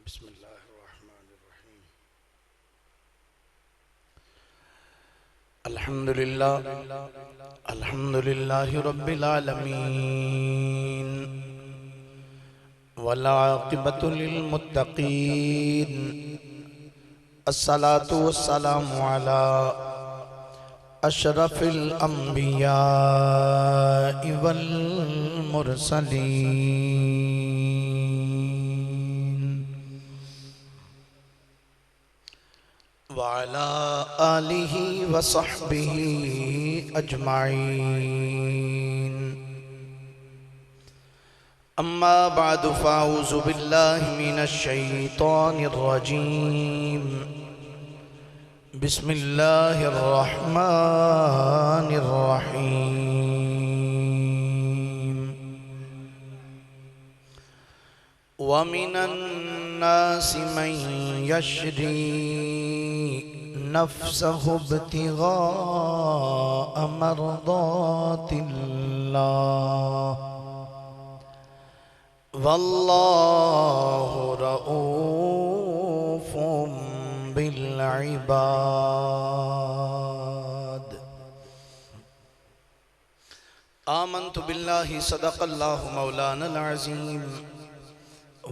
बिस्मिल्लाहिर्रहमानिर्रहीम। अल्हम्दुलिल्लाहि रब्बिल आलमीन वल आक़िबतु लिल मुत्तक़ीन। अस्सलातु वस्सलामु अला अशरफिल अंबियाइ वल मुरसलीन व अला आलिहि व सहबिहि अजमाइन। अम्मा बादु फ़अऊज़ु बिल्लाहि मिनश शैतानिर रजीम। बिस्मिल्लाहिर्रहमानिर्रहीम। व मिनन नासि मन यशरी नफ्सहु इब्तिग़ाअ मर्दातिल्लाह वल्लाहु रऊफ़ुम बिल इबाद। आमन्तु बिल्लाहि सदक़ल्लाहु मौलानल अज़ीम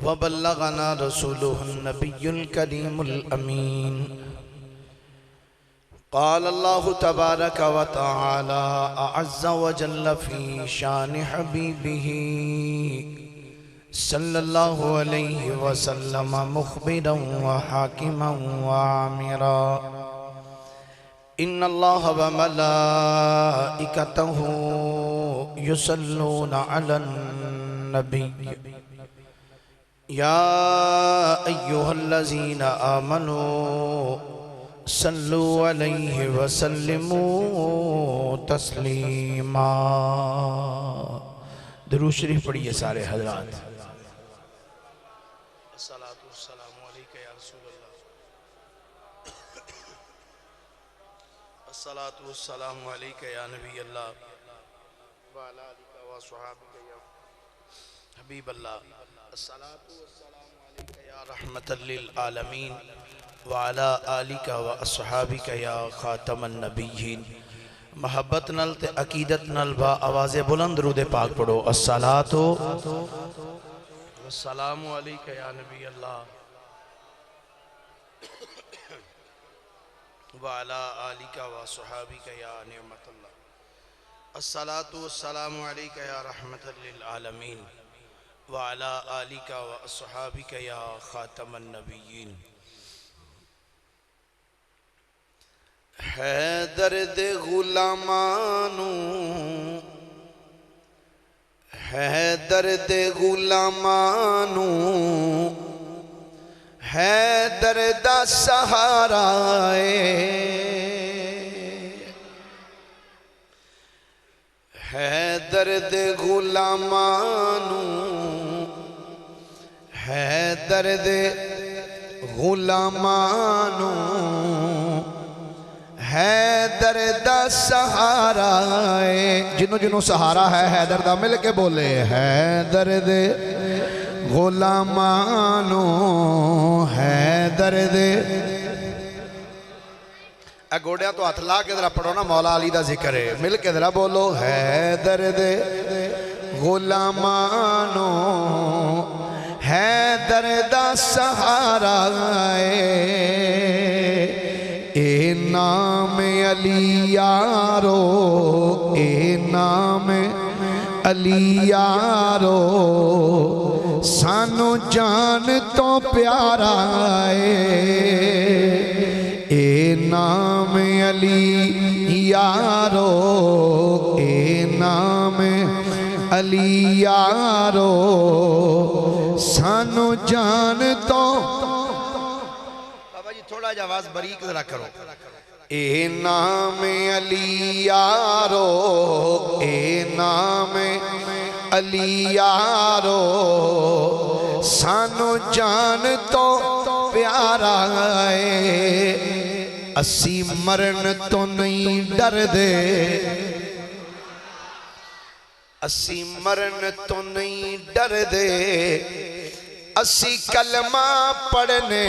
व बल्लगना रसूलुहुन नबियुल करीमुल अमीन। क़ाल अल्लाहु तबारक व तआला अअज़्ज़ व जल्ल फ़ी शान हबीबिही सल्लल्लाहु अलैहि वसल्लम मुख़बिरन व हाकिमन व आमिरा। इन्नल्लाह व मलाइकतहु युसल्लूना अलन नबी या अय्युहल्लज़ीना आमनू सल्लु अलैहि व सल्लिमू तस्लीमा। दुरूद शरीफ पढ़िए सारे हज़रात। अस्सलातु वस्सलामु अलैका या रसूलल्लाह, अस्सलातु वस्सलामु अलैका या नबी अल्लाह व अला आलिका व अस्हाबिका या हबीब अल्लाह। अस्सलातु वस्सलामु अलैका या रहमतल लिल आलमीन व अला आलिका व अस्हाबिका या खातमन नबिय्यीन। मोहब्बत नल ते अकीदत नल बा आवाज़े बुलंद दुरूद पाक पढ़ो। अस्सलातु वस्सलामु अलैका या नबी अल्लाह व अला आलिका व अस्हाबिका या निअमतल्लाह। अस्सलातु वस्सलामु अलैका या रहमतल लिल आलमीन व अला आलिका व अस्हाबिका या खातमन नबिय्यीन। है दर्द गुलामानू, है दर्द गुलामानू, है दर्द सहाराए, है दर्द गुलामानू, है दर्द गुलामानू, है दर्द सहारा। जिन्हों जिन्हों सहारा है दर्द मिल के बोले। है दर्द गुलामानो, है दर्द। गोड़िया तो हथ ला के जरा पढ़ो ना, मौला अली का जिक्र है, मिल के जरा बोलो। है दर्द गुलामानो, है दर्द सहारा। ए नाम अली यारो, ए नाम अली यारो, सानू जान तो प्यारा ए नाम अली यारो, ए नाम अली यारो, सानू जान तो। थोड़ा जा आवाज बारीक जरा करो। ए नाम अली यारो, ए नाम अली यारो, सानू जान तो प्यारा है। असी मरण तो नहीं डर दे, असी मरन तो नहीं डरदे, असी कलमा पढ़ने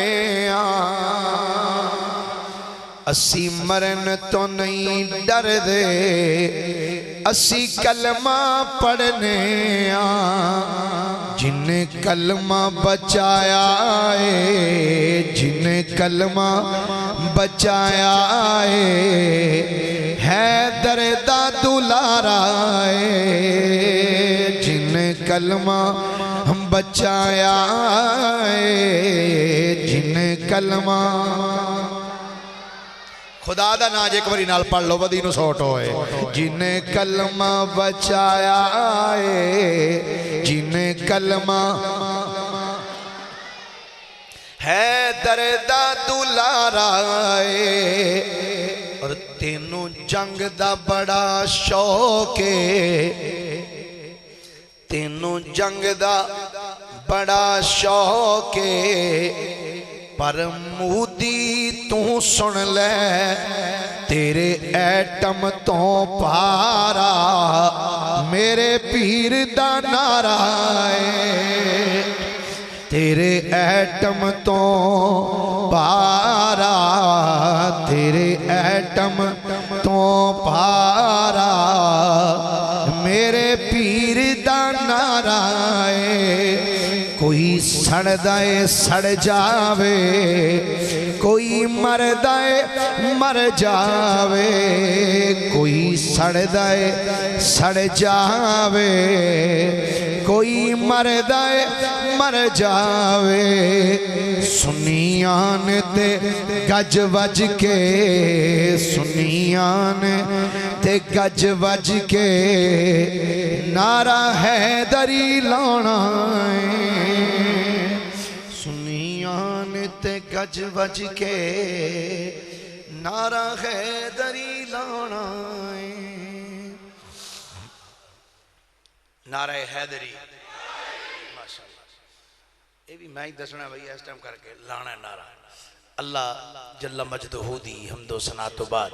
असी मरन तो नहीं डरदे, असी कलमा पढ़ने जिन्हें कलमा बचाया है, जिन्हें कलमा बचाया है दर्दा दुलारा है, जिन्हें कलमा बचाया है, जिन्हें कलमा खुदा दा नाज एक बारी नाल पढ़ लो बदी नूं सोट होए। जिन्हें कलमा बचाया है, जिन्हें कलमा है दर्दा दुलारा है, और तेनू जंग दा बड़ा शौक है, तेनू जंग दा बड़ा शौक है, पर मूदी तू सुन ले तेरे एटम तो पारा मेरे पीर दा नारा है, तेरे एटम तो पारा, तेरे एटम तो पारा मेरे पीर दा नारा है। कोई सड़दाए सड़ जावे, कोई मरदाए मर जावे, कोई सड़दाए सड़ जावे, कोई मरदाए मर जावे, सुनियान ते गज वज के, सुनियान ते गज वज के नारा हैदरी लाना, सुनियान ते गज वज के नारा हैदरी लाना, नारा हैदरी ये भी मैं ही दसना भाई इस टाइम करके लाना नारा। अल्लाह जल्ला मजदहू दी हमदो सना तो बाद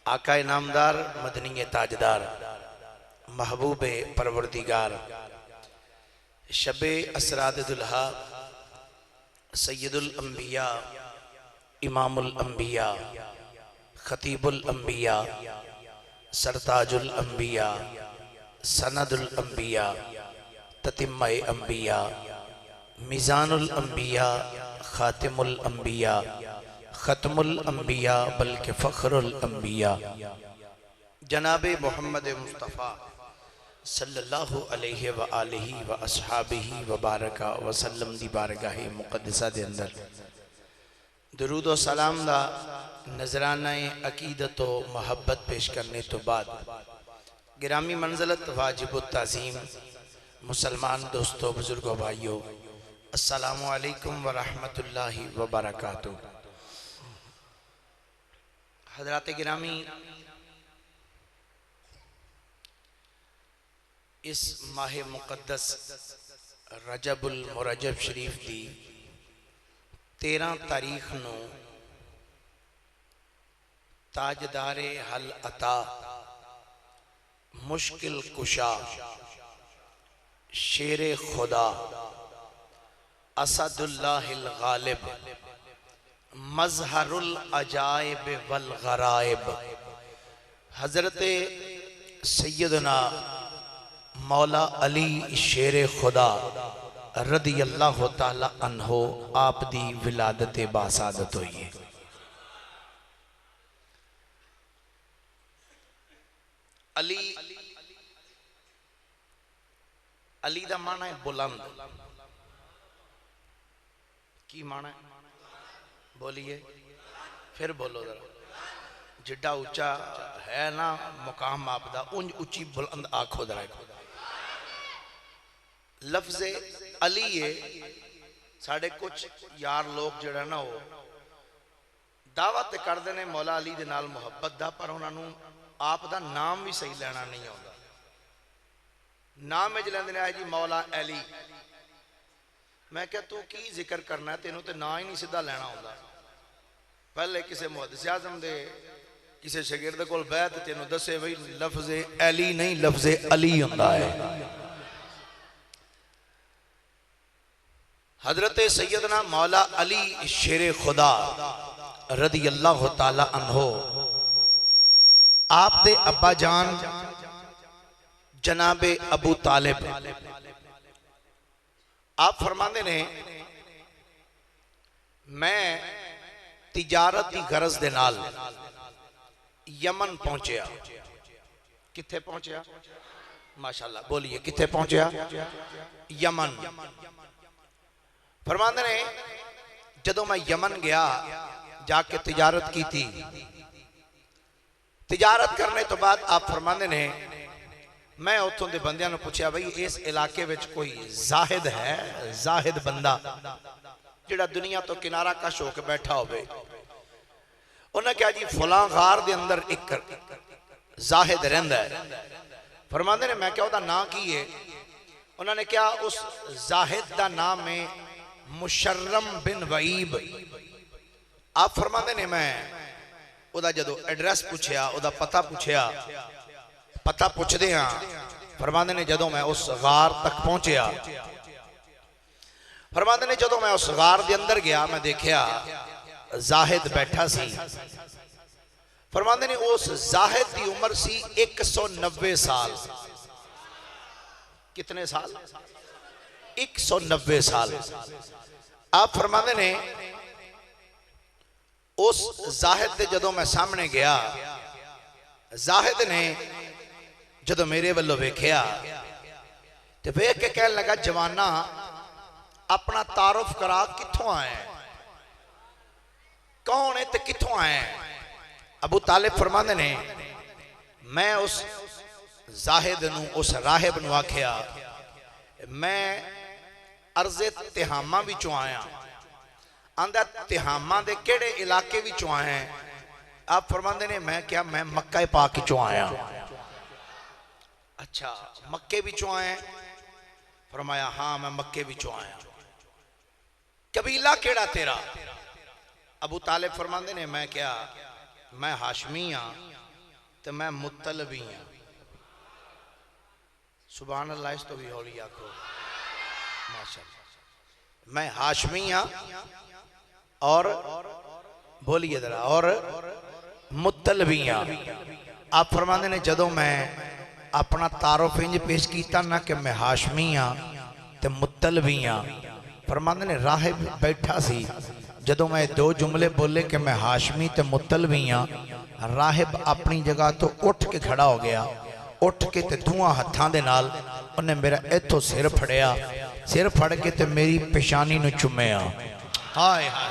आका नामदार मदनी ताजदार महबूबे परवरदिगार शबे असराद दुल्हा सैयदुल अंबिया इमामुल अंबिया खतीबुल अंबिया सरताजुल अंबिया सनदुल अंबिया ततिम्मा अंबिया मिज़ानुल अंबिया खातिमुल अंबिया खत्मुल अंबिया बल्कि फ़ख्रुल अंबिया जनाबे मोहम्मद मुस्तफ़ा सल्लल्लाहु अलैहि व आलिहि व अस्हाबिहि व बारका वसल्लम दी बारगाह मुक़द्दसा दे अंदर दरूद व सलाम दा नजराना अकीदत व मोहब्बत पेश करने तो बाद गिरामी मंज़लत वाजिब ताज़ीम मुसलमान दोस्तों बुजुर्गों भाइयों अस्सलामु अलैकुम व रहमतुल्लाहि व बरकातुहू। हज़रात गिरामी, इस माह मुक़द्दस रजबुल मुरजब शरीफ की 13 तारीख नू ताजदारे हल अता मुश्किल कुशा शेरे खुदा असदुल्लाहिल गालिब मज़हरुल अजाइब वल गराइब हज़रत सैयदना मौला अली शेरे खुदा रदी अल्लाह ताला अन्हो आप दी विलादत बासादत हुई है। अली अली दा माना है बुलंद। की माना है बोलिए फिर बोलो जरा। जिड्डा उच्चा है ना मुकाम आपदा उंज उच्ची बुलंद आखो जरा। लफ्ज़ अली है साढ़े कुछ यार लोग जड़ा ना हो दावत करते हैं मौला अली दे नाल मुहब्बत दा, पर उन्होंने आप दा नाम भी सही लेना नहीं आता। नाम में लेंदे ने जी मौला अली। मैं क्या तू की जिक्र करना है, तेनों तो ना ही नहीं सीधा लेना आता। पहले किसी मुहद्दिस आज़म दे किसी शागिर्द कोल बैठ तेन दसे बई लफ्ज़े अली नहीं लफ्ज़े अली हुंदा है। हजरत सैयदना मौला अली शेर खुदा रदी अल्लाह तआला अन्हो आप दे अब्बा जान जनाबे अबू तालिब आप फरमाते ने मैं तिजारत की गरज दे नाल यमन पहुंचया। किथे पहुंचया? माशाअल्लाह बोलिए किथे पहुंचया? यमन। फरमाते ने जदों मैं यमन गया जाके तिजारत की थी। तिजारत करने तो बाद आप फरमाते ने मैं उतों के बंदियां नूं पूछया बई इस इलाके विच कोई जाहिद है, जाहिद बंदा जिहड़ा दुनिया तो किनारा कश होकर बैठा होवे। उन्हें क्या जी फलां गार दे अंदर एक जाहिद रहिंदा है। फरमाते ने मैं क्या उहदा नाम की है? उन्होंने क्या उस जाहिद का नाम है मुशर्रम बिन वईब। आप फरमाते ने मैं उहदा जदों एड्रैस पूछया उहदा पता पूछया पता पुछदे हाँ फरमाते ने जदों मैं उस गार तक पहुंचया फरमाते ने जदों मैं उस गार के अंदर गया मैं देखा जाहिद बैठा सी। फरमाते ने उस जाहिद की उम्र सी 190 साल। कितने साल? 190 साल। आप फरमाते ने उस जाहिद के जदों मैं सामने गया जाहिद ने जदों मेरे वालों वेख्या तो वेख के कहने लगा जवाना अपना तारुफ करा कित्थों आए कौन है ते कित्थों आए? अबू तालिब फरमाते ने मैं उस जाहिद नूं उस राहिब नूं आख्या मैं अर्ज़े तिहामा विचों आया। आंदा तिहामा दे केड़े इलाके विचों आए? आप फरमाते ने मैं क्या मैं मक्का पाक विचों आया। अच्छा मक्के विचों आए? फरमाया हाँ मैं मक्के विचों आया। कबीला केड़ा तेरा? अबू तालिब फरमाते ने मैं क्या मैं हाशमी हाँ तो मैं मुत्तलबी हाँ। सुभान अल्लाह। इस तो भी हौली आखो माशाअल्लाह। मैं हाशमी हाँ और बोलिए जरा और मुत्तलबी हाँ। आप फरमाते ने जदों मैं अपना तारुफ इंज पेश किया ना कि मैं हाशमी हाँ तो मुत्तलबी हाँ। फरमाते ने राहिब बैठा सी जदों मैं दो जुमले बोले कि मैं हाशमी तो मुत्तलबी हाँ राहिब अपनी जगह तो उठ के खड़ा हो गया। उठ के ते धुआं हत्थां दे नाल उन्हें मेरा इथों सिर फड़िया। सिर फड़ के ते मेरी पेशानी नूं चुम्या। हाय हाय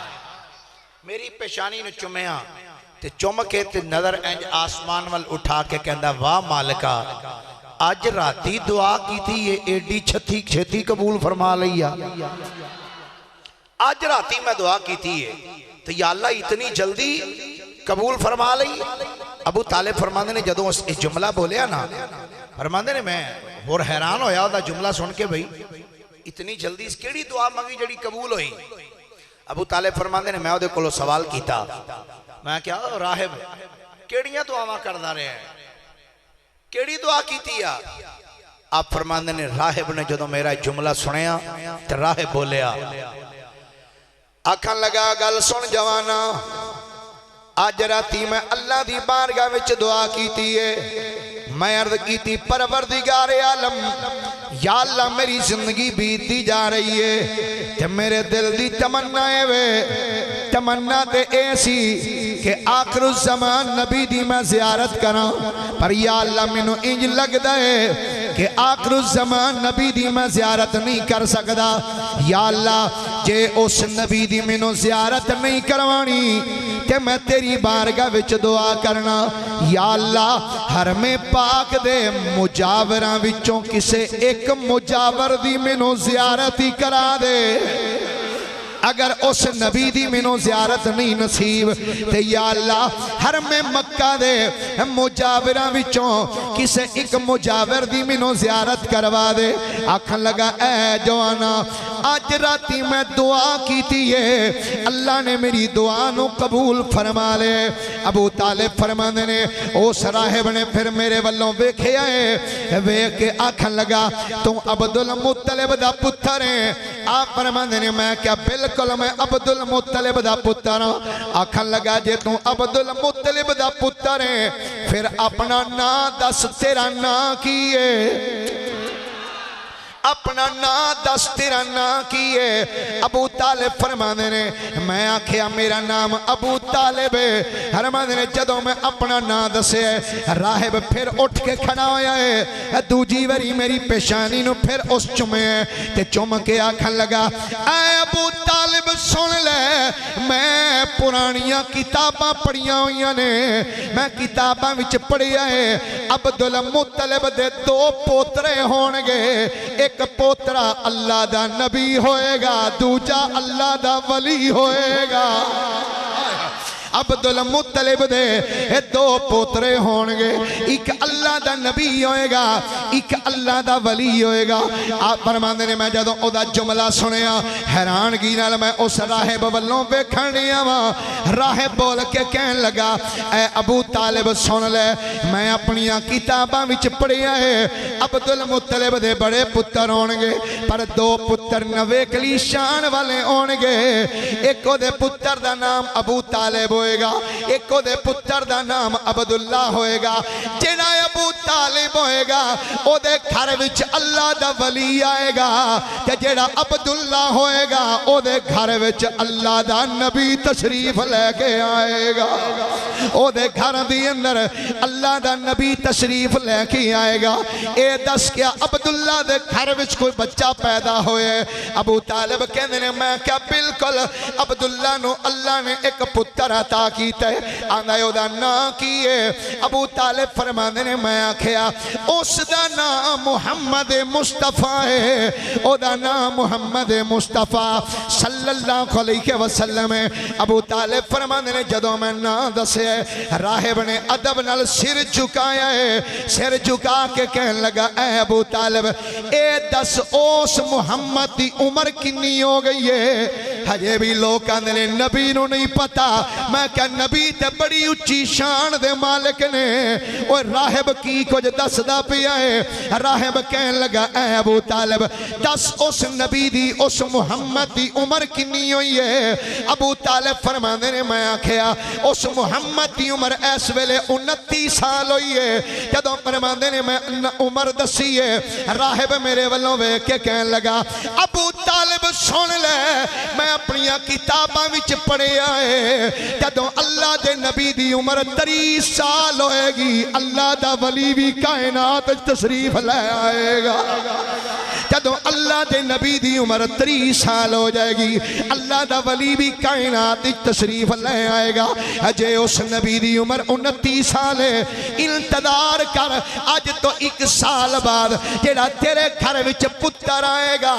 मेरी पेशानी नूं चुम्या ते चुम के ते नजर इंज आसमान वाल उठा के कहंदा वाह मालिका अज राती दुआ की थी ये एडी छती छेती कबूल फरमा लई आ। अज राती मैं दुआ की थी तो या अल्लाह इतनी जल्दी कबूल फरमा लई। अबू तालिब फरमाते ने जदों इस जुमला बोलिया ना फरमाते ने मैं होर हैरान होया उहदा जुमला सुन के भाई इतनी जल्दी इस केड़ी दुआ मंगी जड़ी कबूल हुई। अबू तालिब फरमाते ने मैं उहदे कोलों सवाल किया मैं क्या राहिब केड़ियां दुआवां करदा रहा है केड़ी दुआ कीती आ? आप फरमाते ने राहिब ने जदों मेरा जुमला सुनिया तो राहिब बोलिया आखन लगा गल सुन जवाना अज राती मैं अल्लाह दी बारगाह विच दुआ कीती है। मैं अर्ज की परवरदिगार आलम या अल्लाह मेरी जिंदगी बीतती जा रही है ते मेरे दिल दी तमन्ना है वे तमन्ना ते ऐसी कि आखिर ज़मान नबी दी मैं ज़ियारत करा पर या अल्लाह मैनू इंज लगदा है कि आखिर ज़मान नबी दी मैं ज़ियारत नहीं कर सकदा। या अल्लाह जे उस नबी दी मैनू ज़ियारत नहीं करवानी ते मैं तेरी बारगाह विच दुआ करना या अल्लाह हरमे पाक दे मुजावरां विचों किसे एक मुजावर दी मैनू ज़ियारत ही करा दे। अगर उस नबी दी मैनू ज़ियारत नहीं नसीब ते या अल्लाह हर में मक्का दे मुजाविरां विचों किसे एक मुजाविर दी मैनू ज़ियारत करवा दे। आखन लगा ऐ जवाना अज राती मैं दुआ कीती है, अल्लाह ने मेरी दुआ नू कबूल फरमा ले। अबू तालिब फरमांदे ने उस राहिब ने फिर मेरे वल्लों वेखिया है, वेख के आखन लगा तू अब्दुल मुत्तलिब दा पुत्तर है। आप फरमांदे ने मैं क्या बिल्कुल मैं अब्दुल मुत्तलिब दा पुत्तर हां। आखन लगा जे तू अब्दुल मुत्तलिब दा पुत्तर है फिर अपना नाम दस, तेरा नाम की है? अपना ना दस, तेरा ना की है? अबू तालिब फरमांदे ने मैं आखिया मेरा नाम अबू तालिब है। फरमांदे ने जदों मैं अपना ना दसे राहिब फिर उठ के खड़ा होया है, दूजी बारी मेरी पेशानी नू फिर उस चुमे ते चुम के आखन लगा ऐ अबू तालिब सुन ले, मैं पुरानियां किताबां पढ़ियां हुई ने, मैं किताबां विच पढ़िया है अब्दुल मुत्तलिब दे दो पोतरे होणगे, एक पोतरा अल्लाह दा नबी होएगा, दूजा अल्लाह दा वली होएगा। अब्दुल मुत्तलिब दे दो पोतरे होणगे, एक अल्लाह दा नबी होएगा, एक अल्लाह दा वली होएगा। आप फरमांदे ने मैं जदों ओदा जुमला सुनिया हैरानगी नाल मैं उस राहिब वल्लों वेखण दिया वा। राहिब बोल के कहन लगा ऐ अबू तालिब सुन ले, मैं अपनियां किताबां विच पढ़िया है अब्दुल मुत्तलिब दे बड़े पुत्तर होणगे, पर दो पुत्तर नवे कली शान वाले होणगे। एक ओदे पुत्तर दा नाम अबू तालिब होएगा, एक ओदे पुत्तर दा नाम अब्दुल्ला होएगा। जेड़ा अबू तालिब होएगा ओदे घर विच अल्लाह दा वली आएगा, ते जेड़ा अब्दुल्ला होएगा ओदे घर विच अल्लाह दा नबी तशरीफ लेके आएगा। ओदे घर दी अंदर अल्लाह दा नबी तशरीफ लेके आएगा। ए दस क्या अब्दुल्ला दे घर विच कोई बच्चा पैदा होए? अबू तालिब कहंदे ने मैं क्या बिल्कुल अब्दुल्ला नु अल्लाह ने एक पुत्र अता कीता है। आंदा ओदा नाम की है? अबू तालिब फरमांदे ने मैं आखिया उसदा नाम मुहम्मद मुस्तफा है, ओदा नाम मुहम्मद मुस्तफा सल्लल्लाहु अलैहि वसल्लम है। अबू तालिब फरमांदे ने जदों मैं नाम दसे राहिब ने अदब नाल सिर झुकाया है, सिर झुका के कहन लगा ऐ अबू तालिब ए दस उस मुहम्मद की उम्र कितनी हो गई है? हजे भी लोग कहते ने नबी नू नहीं पता। मैं क्या नबी ते बड़ी उच्ची शान दे मालिक ने, और राहिब की कुछ दसदा पिया है। राहिब कहन लगा ऐ अबू तालिब दस उस नबी दी उस मुहम्मद की उम्र कितनी हुई है? अबू तालिब फरमांदे ने मैं आखिया उस मुहम्मद की उम्र इस वेले 29 साल हुई है। जदों फरमांदे ने मैं उम्र दसी है, राहिब मेरे वालों वेख के कहन लगा अबू तालिब सुन ले, मैं अपनियां किताबां विच पढ़िया है जदों अल्लाह दे नबी दी उम्र 30 साल होएगी अल्लाह दा वली भी कायनात तशरीफ ले आएगा। जदों अल्लाह दे नबी दी उम्र 30 साल हो जाएगी अल्लाह दा वली भी कायनात तशरीफ ले आएगा। अजे उस नबी दी उम्र 29 साल है, इंतजार कर अज तो 1 साल बाद जेड़ा तेरे घर विच पुत्र आएगा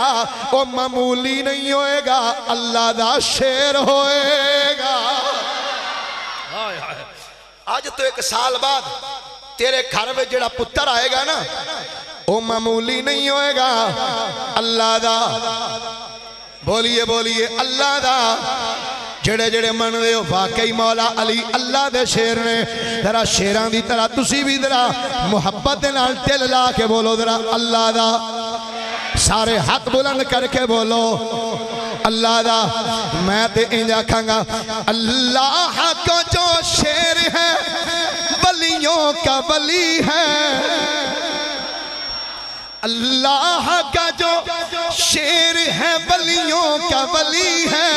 वो मामूली नहीं होएगा, अल्लाह दा शेर होएगा। आज तो 1 साल बाद तेरे घर में जेड़ा पुत्र आएगा ना वो मामूली नहीं होएगा, अल्लाह दा। बोलिए बोलिए अल्लाह दा। जेड़े जेड़े मनदे हो वाकई मौला अली अल्लाह दे शेर ने, जरा शेरां दी तरह तुसी भी जरा मुहब्बत दे नाल दिल ला के बोलो जरा अल्लाह दा। सारे हाथ बुलंद करके बोलो अल्लाह दा। मैं ते इंज आखांगा अल्लाह को जो शेर है वलियों का वली है, अल्लाह का जो शेर है वलियों का वली है,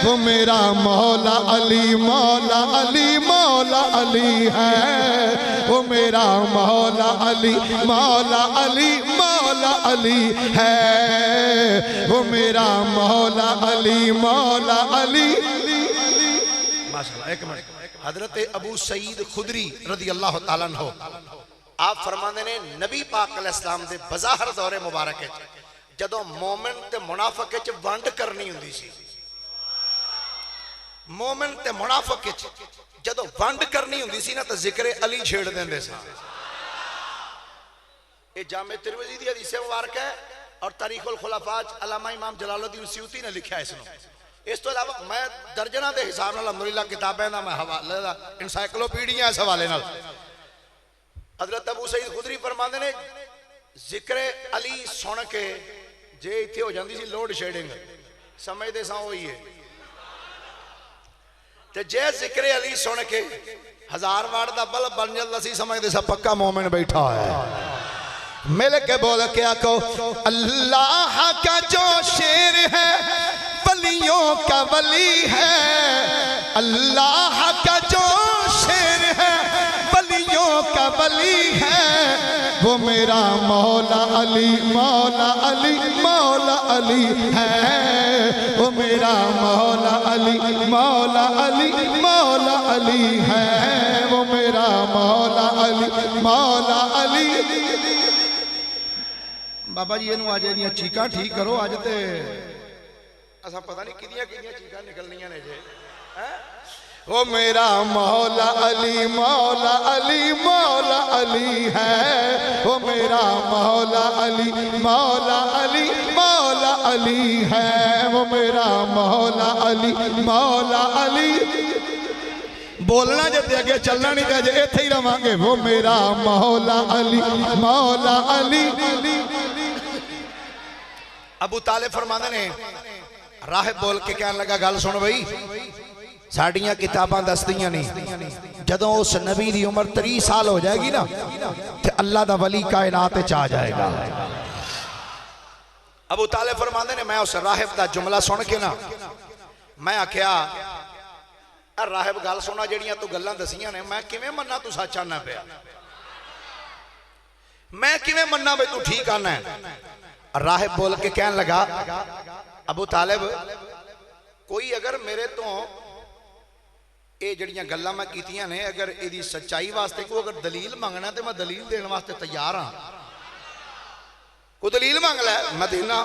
वो मेरा मौला अली मौला अली मौला अली है, वो मेरा मौला अली मौला अली मौला अली है, वो मेरा मौला अली मौला अली। माशाअल्लाह। एक मिनट, हजरत अबू सईद खुदरी रज़ी अल्लाह तआला अन्हु आप फरमाते ने नबी पाक अलैहिस्सलाम दे बज़ाहर दौरे मुबारक जदों मोमिन ते मुनाफिक च वंड करनी हुंदी सी, मोमिन ते मुनाफिक जदों वंड करनी हुंदी सी ना तो जिक्र अली छेड़ देंदे सी। ये जामे तिरमिज़ी दी हदीस मुबारक है और तारीखुल खुलाफा अल्लामा इमाम जलालुद्दीन सयूती ने लिखा है इसनूं। इस तो इलावा मैं दर्जना के हिसाब नाल अल्हम्दुलिल्लाह किताबां दा मैं हवाले दा इनसाइक्लोपीडिया इस हवाले नाल हजरत अबू सईद खुदरी फरमांदे ने जिक्र अली सुन के जे इत्थे हो जांदी सी लोड शेडिंग समझदे सा वही है ते जे जिक्र अली सुन के 1000 वाट दा बल्ब बन जांदा सी समझदे सा पक्का मोमिन बैठा है। मिल के बोल के आको अल्लाह का जो शेर है वलियों का वली है। अल्लाह का जो शेर है वलियों का वली है। वो मेरा मौला अली मौला अली मौला अली है। वो मेरा मौला अली मौला अली मौला अली है। वो मेरा मौला अली मौला अली। बाबा जी इनू अज दी चीकां ठीक करो। अज तो असा पता नहीं किदियां किदियां चीकां निकलनियां ने जे। वो मेरा मौला अली मौला अली मौला अली है। वो मेरा मौला अली मौला अली मौला अली है। वो मेरा मौला अली मौला अली। बोलना जे अगे चलना नहीं तो अजे इत्थे ही रवांगे। वो मेरा मौला अली मौला अली। अबू तालिब फरमाते ने राहिब बोल के कहने लगा गल सुन बई साड़ियां किताबां दसदियां ने जदों उस नबी की उम्र 30 साल हो जाएगी ना तो अल्लाह दा वली कायनात च आ जाएगा। अबू तालिब फरमाते ने मैं उस राहिब का जुमला सुन के ना मैं आख्या राहिब गल सुना जड़ियां तू गल्लां दसियां ने मैं किवें मन्ना तू सच आना पिया। मैं किवें मन्ना बई तू ठीक आना है। राहिब बोल के कहने लगा अबू तालिब कोई अगर मेरे तो ये जड़ियां गल्लां मैं कीतियां ने अगर इहदी सच्चाई वास्ते कोई अगर दलील मंगना तो मैं दलील देने वास्ते तैयार हाँ। कोई दलील मंग लै मैं देना।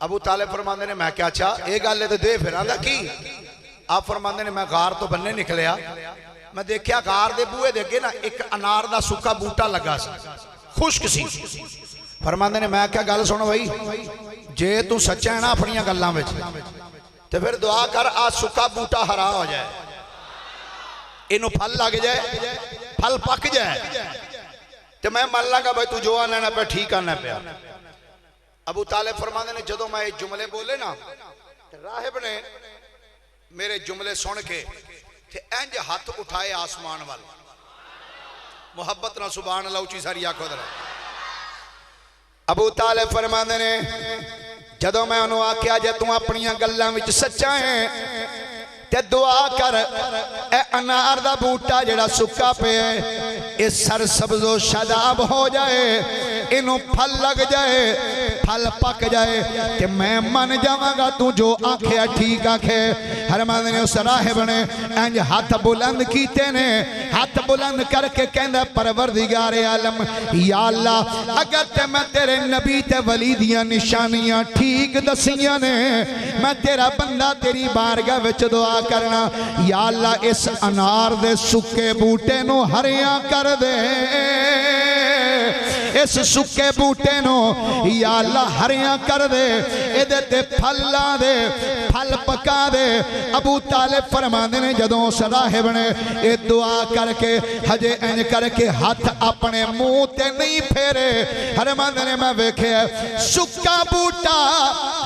अबू तालिब फरमांदे ने मैं क्या अच्छा ये गल तो दे फिर आंदा की। आप फरमांदे ने मैं गार तो बन्ने निकलिया मैं देखिया गार दे बूहे दे अगे ना एक अनार दा सुक्का बूटा लगा सी खुश्क सी। फरमांदे ने मैं क्या गल सुन बई जे तू सच्चा है ना अपनियां गल्लां विच ते फिर दुआ कर आ सुक्का बूटा हरा हो जाए इनू फल लग जाए फल पक जाए तो मैं मान लांगा भाई तू जो आना पे ठीक आना पिया। अबू तालिब फरमांदे ने जदों मैं जुमले बोले ना राहिब ने मेरे जुमले सुन के इंज हाथ उठाए आसमान वाल मुहब्बत ना सुभान अल्लाह उची सारी आखो दरा। अबू तालिब फरमांदे ने जदों मैं उन्होंने आख्या जे तू अपनियां गल्लां विच सच्चा है ते दुआ कर ए अनार दा बूटा जेड़ा सुक्का पे ये सरसब्जो शादाब हो जाए इनू फल लग जाए फल पक जाए ते मैं मन जावांगा तू जो आख्या ठीक आखे। फरमांदे ने उस राहिब ने इंज हाथ बुलंद कीते ने हाथ बुलंद करके कहंदा परवरदिगार आलम या अल्लाह अगर ते मैं तेरे नबी ते वली दियां निशानियां ठीक दसियां ने मैं तेरा बंदा तेरी बारगाह विच दुआ करना या अल्लाह इस अनार दे सुक्के बूटे नू हरिया कर दे। इस सुक्के बूटे नो या अल्लाह हरिया कर दे इहदे ते फल ला दे फल पका दे। अबू तालिब फरमांदे ने जदों उस राहिब ने ये दुआ करके हजे इंज करके हाथ अपने मुंह ते नहीं फेरे फरमांदे ने मैं वेखिया सुक्का बूटा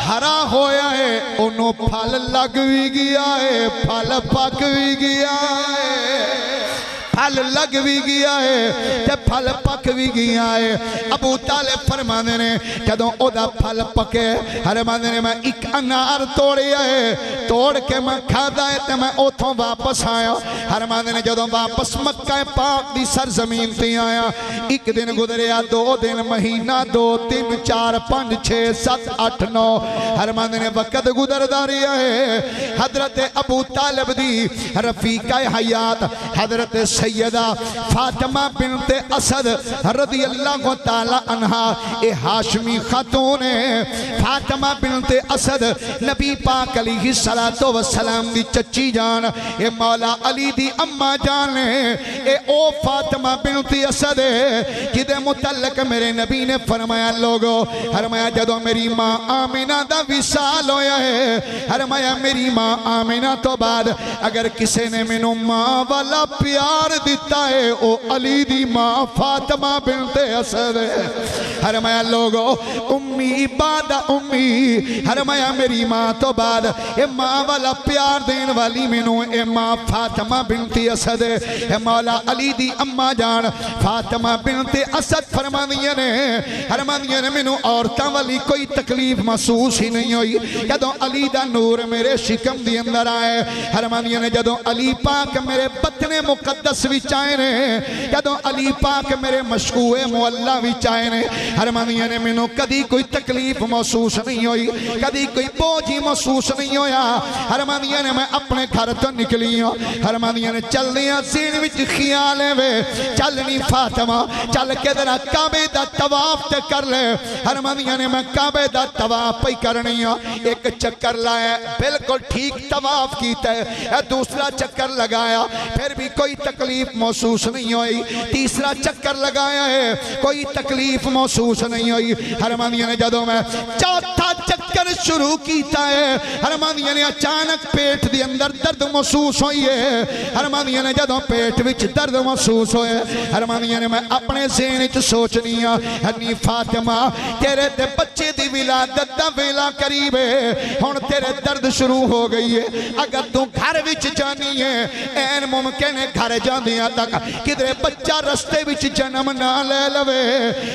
हरा होया है ओनू फल लग भी गया है फल पक भी गया है फल लग भी गया है ते फल पक भी गया है। अबू तालिब फरमांदे ने जदों ओदा फल पके फरमांदे ने मैं एक अनार तोड़िया है तोड़ के मैं खादा है ते मैं उथों वापस आया। फरमांदे ने जदों वापस मक्का पाक दी सरजमीन ते आया एक दिन गुजरिया 2 दिन महीना 2 3 4 5 6 7 8 9 फरमांदे ने वक्त गुजरदा रहा है। हजरत अबू तालिब दी रफीका हयात हजरत सैयदा फातिमा बिनते असद रज़ी अल्लाह तआला अन्हा ए हाशमी खातून है। फातिमा बिनते असद नबी पाक अलैहि सलातो व सलाम दी चची जान ए मौला अली दी अम्मा जान ए ओ फातिमा बिनते असद जिदे मुतल्लक मेरे नबी ने फरमाया लोगो फरमाया जदों मेरी मां आमिना दा विसाल होया है फरमाया मेरी मां आमिना तो बाद अगर किसी ने मैनू मां वाला प्यार दिता है ओ अली दी मां फातिमा बिनते असद फरमाया लोगो उम्मी बादा उम्मी फरमाया मेरी मां तो बाद ए मां वाला प्यार देने वाली मैनू ए मां फातिमा बिनते असद ए मौला अली दी अम्मा जान फातिमा बिनते असद फरमादियां ने मैनू औरतां वाली कोई तकलीफ महसूस ही नहीं हुई जदों अली दा नूर मेरे शिकम दी अंदर आए। फरमादियां ने जदों अली पाक मेरे बतने मुकद्दस विच आए ने जदों अली पाक मेरे मशकूए मुअल्ला विच आए ने फरमादियां ने मैनू कदी कोई तकलीफ महसूस नहीं हुई कदी कोई बोझ ही महसूस नहीं होया। फरमादियां ने मैं अपने घर तो निकली हूं फरमादियां ने चलदियां सीन विच ख्याल है वे चलनी फातिमा चल के जरा काबे दा तवाफ ते कर ले। फरमादियां ने मैं काबे दा तवाफ ही करनी है एक चक्कर लाया बिल्कुल ठीक तवाफ कीता है दूसरा चक्कर लगाया फिर भी कोई तकलीफ महसूस नहीं हुई तीसरा चक्कर लगाया है कोई तकलीफ महसूस नहीं हुई। फरमादियां ने जदों मैं चौथा चक्कर शुरू कीता है फरमादियां ने अचानक पेट दे अंदर दर्द महसूस हुई है। फरमादियां ने जदों पेट विच दर्द महसूस होए फरमादियां ने मैं अपने ज़हन विच सोचनी हनी फातिमा तेरे ते बच्चे दी विलादत दा वेला करीब है हुण तेरे दर्द शुरू हो गई है अगर तू घर विच जानी है ऐन मुमकिन है घर जांदियां तक किधरे बच्चा रस्ते विच जन्म ना ले लवे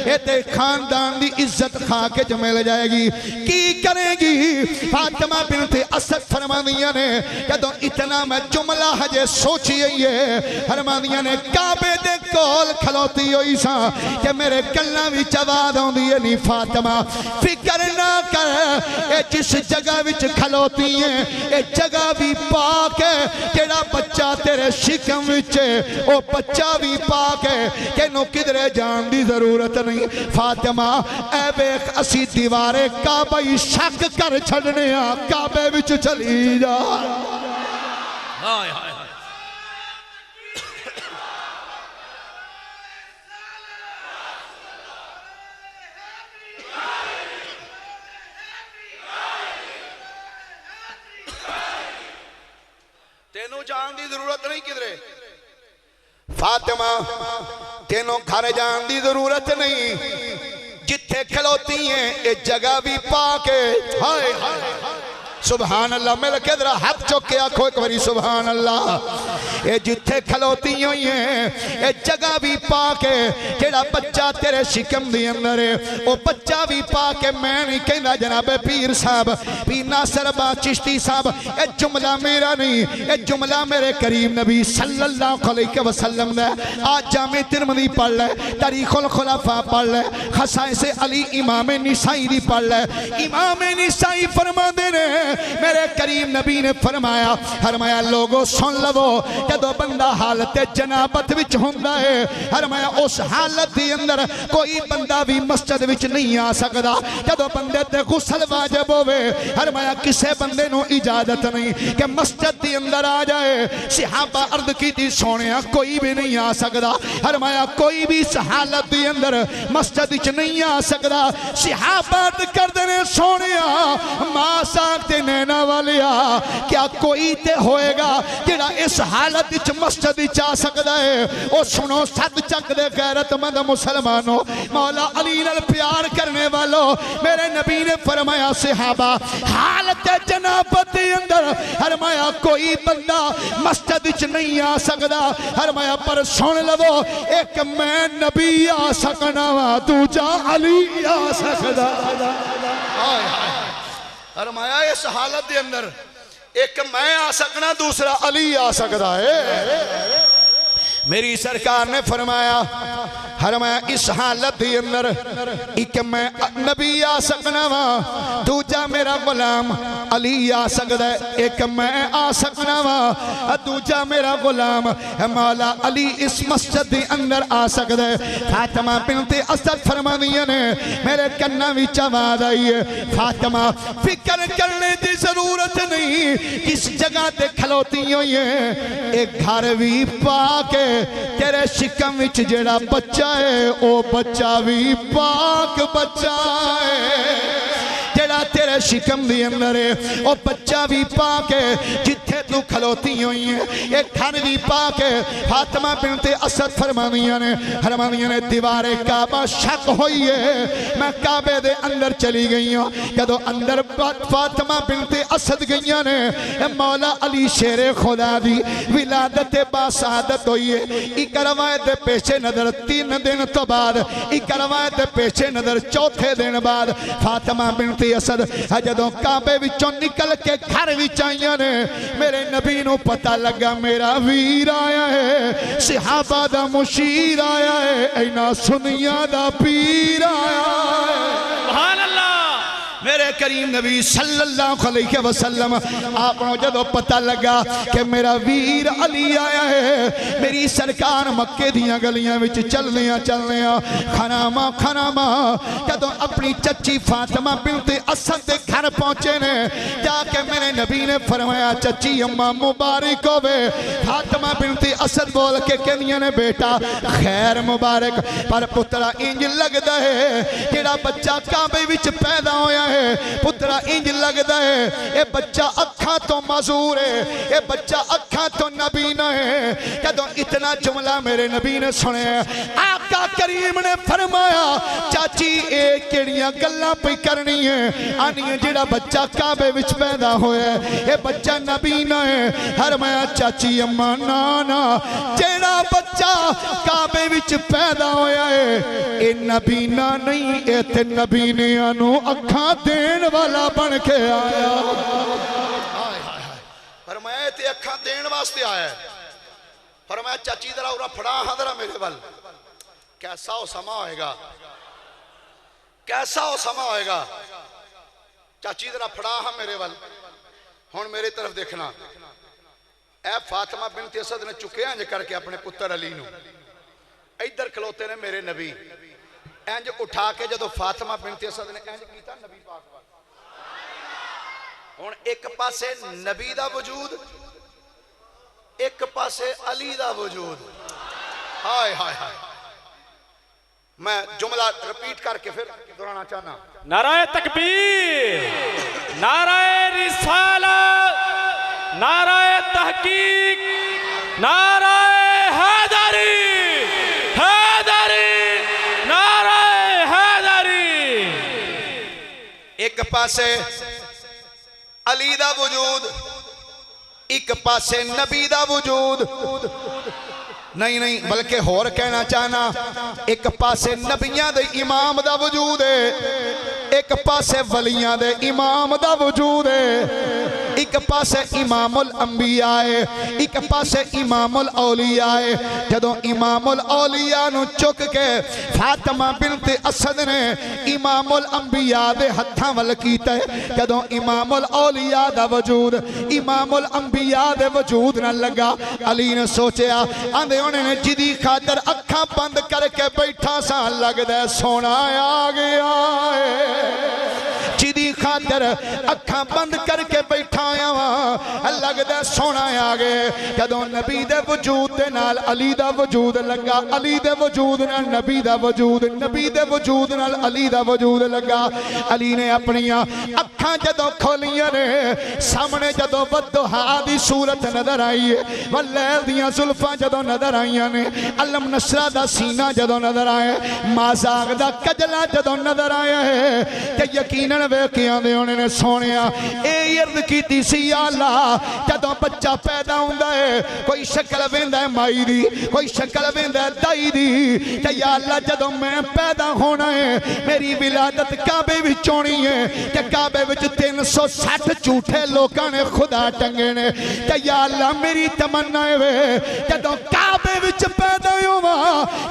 ए ते खानदान दी इज्जत खा के ज मिल जाएगी की करेगी। फातिमा बिनते असद फरमादियां ने जदों इतना मैं जुमला हजे सोची है फरमादियां ने काबे दे कोल खलोती हुई सा कि मेरे गल्लां विच आवाज़ आउंदी है नी फातिमा फिकर ना कर ए जिस जगह विच खलोती है ए जगह भी पाक है जेड़ा बच्चा तेरे शिकम विच ओ बच्चा भी पाक है तेनू किधरे जान दी जरूरत नहीं। फातिमा ए वेख असी दीवारे काबा ही शक कर छड़ने काबे विच चली जा। हाय हाय तेनू जान दी जरूरत नहीं किधरे फातिमा तेनू घर जान दी जरूरत नहीं जिथे खलोती है ये जगह भी पाक है। हाय सुभान अल्लाह मिल के जरा हाथ चुक के आखो एक बारी सुभान अल्लाह। ये जिथे खलोती हुई है ये जगह भी पाक है जेड़ा बच्चा तेरे शिकम दी अंदर है वो बच्चा भी पाक है। मैं नहीं कहना जनाब पीर साहब पीर नासर बा चिश्ती साहब ये जुमला मेरा नहीं ये जुमला मेरे करीम नबी सल्लल्लाहु अलैहि वसल्लम दा। आज जामे तिरमिज़ी पढ़ ले तारीखुल खुलफा पढ़ ले खसाइस अली इमाम निसाई दी पढ़ ले इमाम निसाई फरमाते ने मेरे करीम नबी ने फरमाया लोगो सुन लवो जदों बंदा हालत जनाबत विच हुंदा है फरमाया उस हालत दे अंदर कोई बंदा भी मस्जिद विच नहीं आ सकदा। जदों बंदे ते गुस्ल वाजिब होवे फरमाया किसे बंदे नूं इजाजत नहीं कि मस्जिद दे अंदर आ जाए। सहाबा अर्ज कीती सोनिया कोई भी नहीं आ सकदा फरमाया कोई भी इस हालत दे अंदर मस्जिद विच नहीं आ सकदा। सहाबा अर्ज करदे ने सोनिया मां साख ते नैना वालिया क्या कोई ते होएगा जेड़ा इस हालत विच मस्जिद विच आ सकदा है। ओ सुनो सद चक दे गैरतमंद मुसलमानों मौला अली नाल प्यार करने वालों मेरे नबी ने फरमाया सहाबा हालत जनाबत के अंदर फरमाया कोई बंदा मस्जिद विच नहीं आ सकदा फरमाया पर सुन लवो एक मैं नबी आ सकना वा दूजा अली आ सकदा। फरमाया इस हालत के अंदर एक मैं आ सकना दूसरा अली आ सकता है। मेरी सरकार ने फरमाया इस हालत के अंदर एक मैं नबी आ सकना वा दूजा मेरा गुलाम अली आ सकदा है, एक मैं आ सकना वा, दूजा मेरा गुलाम मौला अली इस मस्जिद के अंदर आ सकदा है। फातिमा बिनते असद फरमादियां ने मेरे कन्ना विच आवाज आई है, फातिमा फिक्र करने की जरूरत नहीं, किस जगह ते खलोती हुई है, एक घर भी पा के तेरे शिकम विच जेड़ा बच्चा है ओ बच्चा भी पाक बच्चा है, जेड़ा तेरे शिकम दी अंदर है ओ बच्चा भी पाके, जिथे तू खलोती हुई है एक घर भी पाके। फातिमा बिनते असद फरमादियां ने दीवारे काबा शक हुई है, मैं काबे दे अंदर चली गई हूं, जदों अंदर फातिमा बिनते असद गई ने मौला अली शेरे खुदा दी विलादत बासादत हुई है। एक रवायत दे पेशे नजर 3 दिन तो बाद, एक रवायत दे पेशे नजर 4थे दिन बाद फातिमा बिनते असद जदों काबे विचों निकल के घर विच आईयां ने, मेरे नबी नूं पता लगा मेरा वीर आया है, सहाबा दा मुशीर आया है, इना सुनिया दा पीर आया है। सुभान अल्लाह। मेरे करीम नबी सल्लल्लाहु अलैहि वसल्लम आपको जदों पता लगा कि मेरा वीर अली आया है, मेरी सरकार मक्के दियां गलियां विच चलदियां खनामा जदों अपनी चची फातिमा बिनते असद दे घर पहुंचे ने, जाके मेरे नबी ने फरमाया चची अम्मा मुबारक होवे। फातिमा बिनते असद बोल के कहंदियां ने बेटा खैर मुबारक, पर पुत्रा इंज लगदा है जेड़ा बच्चा काबे विच पैदा होया है, पुत्रा इंज लगदा है ये बच्चा अखा तो माजूर है, ये बच्चा अखा तो नबीना है। जदों इतना जुमला मेरे नबी ने सुनिया, आका करीम ने फरमाया चाची ये केड़ियां गल्लां पई करनी है, आनी जेड़ा बच्चा काबे विच पैदा होया ये बच्चा नबीना है। फरमाया चाची अम्मा ना ना, जेड़ा बच्चा काबे विच पैदा होया है ये नबीना नहीं, ये ते नबीनियां नूं अखा देण वाला बन के आया। फरमाया ते अखा देण वास्ते आया है। फरमाया चाची जरा उरा फड़ा हां जरा मेरे वाल, कैसा हो समा होएगा, कैसा हो समा होएगा। चाची जरा फड़ा हां मेरे वाल, हुण मेरी तरफ देखना। ए फातिमा बिनते असद ने चुके इंज करके अपने पुत्र अली नूं, इधर खलोते ने मेरे नबी, इंज उठा के जदों फातिमा बिनते असद ने इंज कीता नबी पाक वाल, हुण एक पासे नबी दा वजूद, एक पासे अली दा वजूद। हाय हाय हाय। मैं जुमला रिपीट करके फिर दोहराना चाहना। नाराए तकबीर, नाराए रिसालत, नाराए तहकीक, नाराए हैदरी, हैदरी, नाराए हैदरी। एक पासे अली दा वजूद, एक पासे नबी दा वजूद, नहीं बल्कि होर कहना चाहना, एक पासे नबियां दे इमाम दा वजूद है, एक पासे वलियां दे इमाम दा वजूद है, एक पासे इमामुल अंबिया है, एक पासे इमामुल औलिया है। जदों इमामुल औलिया नूं चुक के फातिमा बिनते असद ने इमामुल अंबिया दे हत्थां वल कीता है, जदों इमामुल औलिया दा वजूद इमामुल अंबिया दे वजूद न लगा, अली ने सोचा आंदे उन्होंने जिदी खातर अखां बंद करके बैठा सा, लगदा सोना आ गया है, जिदी खातर अखां बंद करके बैठा आया लगदा सोना आ गए। जदों नबी दे वजूद दे नाल अली दा वजूद लगा, अली दे वजूद नाल नबी दा वजूद, नबी दे वजूद नाल अली दा वजूद लगा। अली ने अपनियां अखां जदों खोलियां ने, सामने जदों बददुहा दी सूरत नजर आई है, वलैल दियां जुल्फां जदों नजर आईयां ने, अलम नसरा दा सीना जदों नजर आया, माज़ाग दा कजला जदों नजर आया है, ते यकीनन वेख के आंदे उन्होंने सोनिया ए अर्ज कीती सी, या अल्लाह जदों बच्चा पैदा होंदा है कोई शक्ल वेंदा है माई दी कोई शक्ल वेंदा है दाई दी ते या अल्लाह जदों मैं पैदा होना है मेरी विलादत काबे विच होनी है ते काबे विच 360 झूठे लोकां ने खुदा टंगे ने ते या अल्लाह मेरी तमन्ना है जदों काबे विच पैदा होवा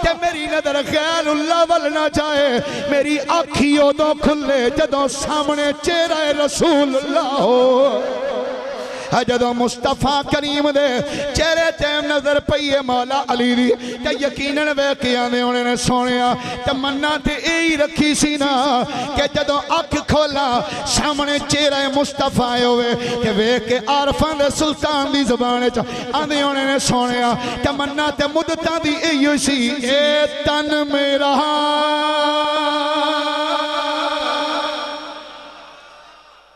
ते मेरी नजर गैरुल्लाह वल ना जाए मेरी आखी उदों खुले जदों सामने चेहरा रसूलुल्लाह हो जदों मुस्तफा करीम दे चेहरे ते नजर पई है मौला अली दी ते यकीनन वेख के आंदे होने ने सोनिया तमन्ना ते यही रखी सी ना कि जदों अख खोला सामने चेहरा मुस्तफा होवे ते वेख के आरफां दे सुल्तान दी जुबान च आंदे होने ने सोनिया तमन्ना ते मुद्दतां दी यही सी ए तन मेरा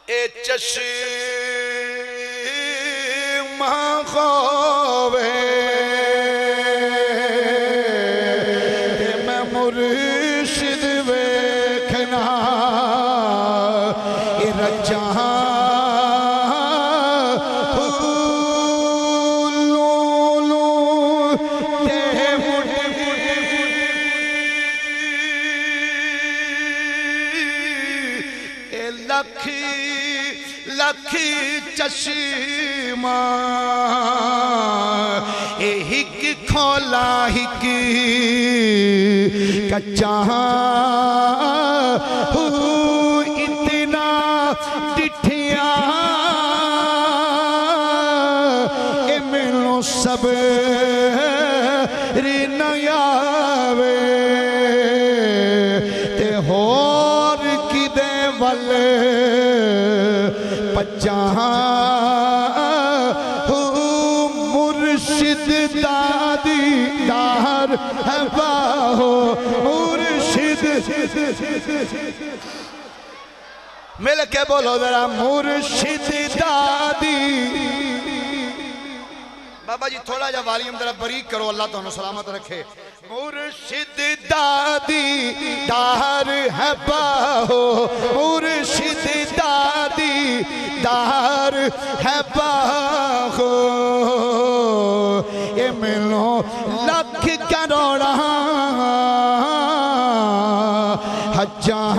ए चश्मा खोवे मैं मुर्शिद वेखना रजा लख चश्मा हिक खोला हिक कच्चा इतना डिठिया ए मैनू सब नयावे ते होर किदे वल मुर्शिद दादी दार है बाहो मुर्शिद मिल के बोलो जरा मुर्शिद दादी बाबा जी थोड़ा जा वॉल्यूम जरा बरीक करो अल्लाह तुहानू सलामत रखे मुर्शिद दादी दार है बाहो मुर्शिद दादी दार है बाहो ये मिलो लख करोड़ा हजार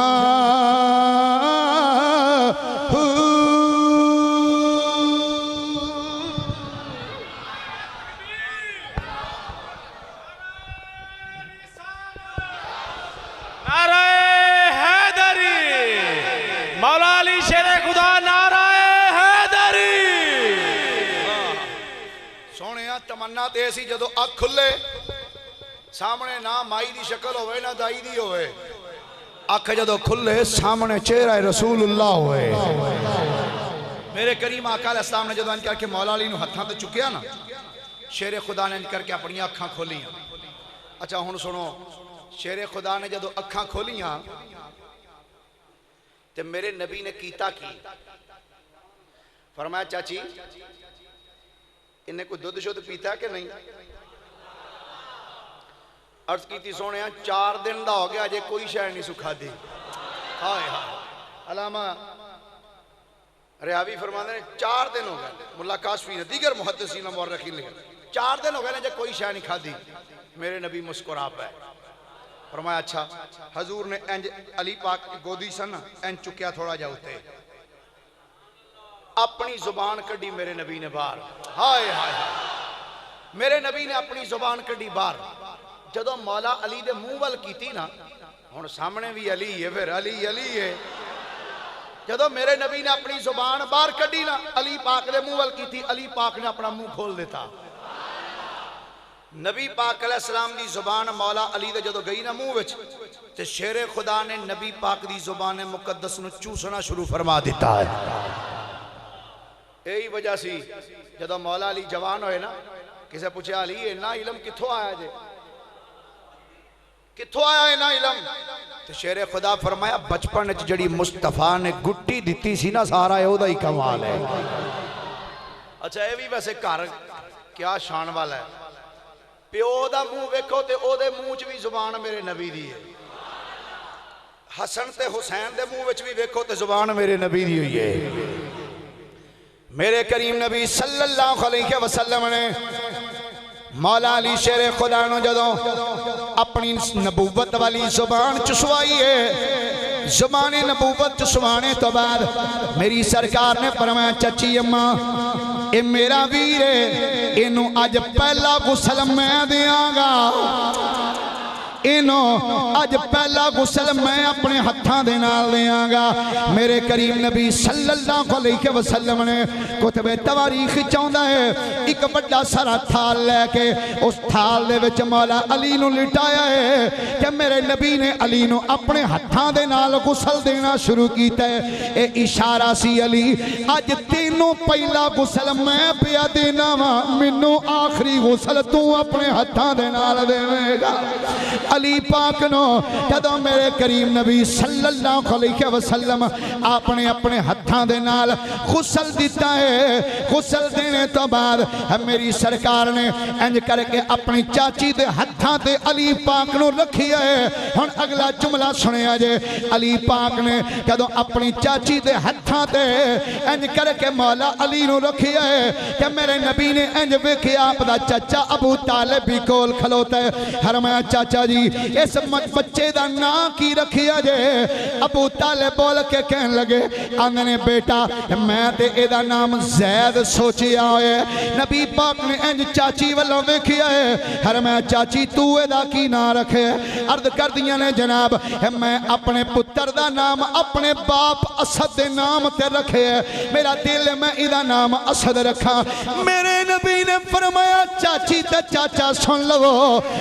तमन्ना ते सी जदों अख खुले सामने ना माई दी शक्ल होवे ना दाई दी होवे अख जदों खुले सामने चेहरा रसूलुल्लाह होवे मेरे करीम आका अलैहिस्सलाम ने जदों इंज करके मौला अली नूं हत्थां ते चुकिया ना शेरे खुदा ने इंज करके अपनी अखां खोलियां अच्छा हुण सुनो शेरे खुदा ने जदों अखां खोलियां ते मेरे नबी ने कीता की फरमाया चाची इन्हें कोई दुध शुद्ध पीता कि नहीं अर्ज की सोने 4 दिन का हो गया अजे कोई शय नहीं सुखा दी हाय हाय अलामा रियावी फरमाते ने 4 दिन हो गए मुल्ला काशफी ने दीगर मुहद्दिसीन मुअर्रिखीन लिखा 4 दिन हो गए अजे कोई शय नहीं खाधी मेरे नबी मुस्कुरा पे फरमाया अच्छा हजूर ने इंज अली पाक गोदी सन इंज चुकया थोड़ा जा उत्ते अपनी जुबान कड़ी मेरे नबी ने बाहर हाय हाय मेरे नबी ने अपनी जुबान कड़ी बाहर जदों मौला अली दे मुंह वल कीती ना हुण सामने भी अली है फिर अली अली है जदों मेरे नबी ने अपनी जुबान बाहर कड़ी ना अली पाक दे मुंह वल कीती अली पाक ने अपना मुंह खोल दिता नबी पाक अलैहिस्सलाम दी जुबान मौला अली दे जदों गई ना मुंह विच ते शेरे खुदा ने नबी पाक दी जुबान मुकद्दस नूं चूसना शुरू फरमा दिता है यही वजह सी जदों मौला अली जवान होए ना किसे पूछा अली इन्ना इलम कित्थों आया जे कित्थों आया इन्ना इलम तो शेरे खुदा फरमाया बचपन च जड़ी मुस्तफा ने गुट्टी दी सी ना सारा ओदा ही कमाल है अच्छा ये भी वैसे घर क्या शान वाला है प्यो दा मुंह वेखो ते ओदे मुंह च भी जुबान मेरे नबी दी है हसन ते हुसैन दे मुंह विच भी वेखो ते जुबान मेरे नबी दी हुई है मेरे करीम नबी सल्लल्लाहु अलैहि वसल्लम ने मौला अली शेरे खुदा नु जदों अपनी नबूवत वाली जुबान चुसवाई है, जुबान नबूवत चुसवाने तो बाद मेरी सरकार ने फरमाया चची अम्मा ये मेरा वीर है, इनू अज पहला गुसल मैं देंगा, इनो अज पहला गुसल मैं अपने हत्थां दे नाल देंगा। मेरे करीम नबी सल्लल्लाहु अलैहि वसल्लम ने कुतबे तवारीख चाहुंदा है एक बड़ा सारा थाल लैके उस थाल दे विच मौला अली नू लिटाया है कि मेरे नबी ने अली नू अपने हत्थां दे नाल गुसल देना शुरू कीता है। ये इशारा सी अली अज तेनों पहला गुसल मैं पिया देना वा, मैनू आखिरी गुसल तू अपने हत्थां दे नाल देवेगा। अली पाक नो जदों मेरे करीम नबी सल्लल्लाहु अलैहि वसल्लम अपने अपने हत्थां दे नाल गुसल दिता है, गुसल देने तो बाद मेरी सरकार ने इंज करके अपनी चाची दे हत्थां ते अली पाक नो रखिया है। हुण अगला जुमला सुनिया जे, अली पाक ने जदों अपनी चाची दे हत्थां ते इंज करके मौला अली नो रखिया है कि मेरे नबी ने इंज वेखिया आपदा चाचा अबू तालिब भी कोल खलोता है। फरमाया चाचा जी इस बच्चे का नाम की रखिया जे? अबू तालिब बोल के कहन लगे आंदे ने बेटा मैं ते एदा नाम जैद सोचिया होए। नबी पाक ने इंज चाची वालों वेखिया है, फरमाया चाची तू एदा की नाम रखे? अर्ज कर दियां ने जनाब मैं अपने पुत्र दा नाम अपने बाप असद दे नाम ते रखे है, मेरा दिल मैं इदा नाम असद रखा। मेरे नबी ने फरमाया चाची ते चाचा सुन लो,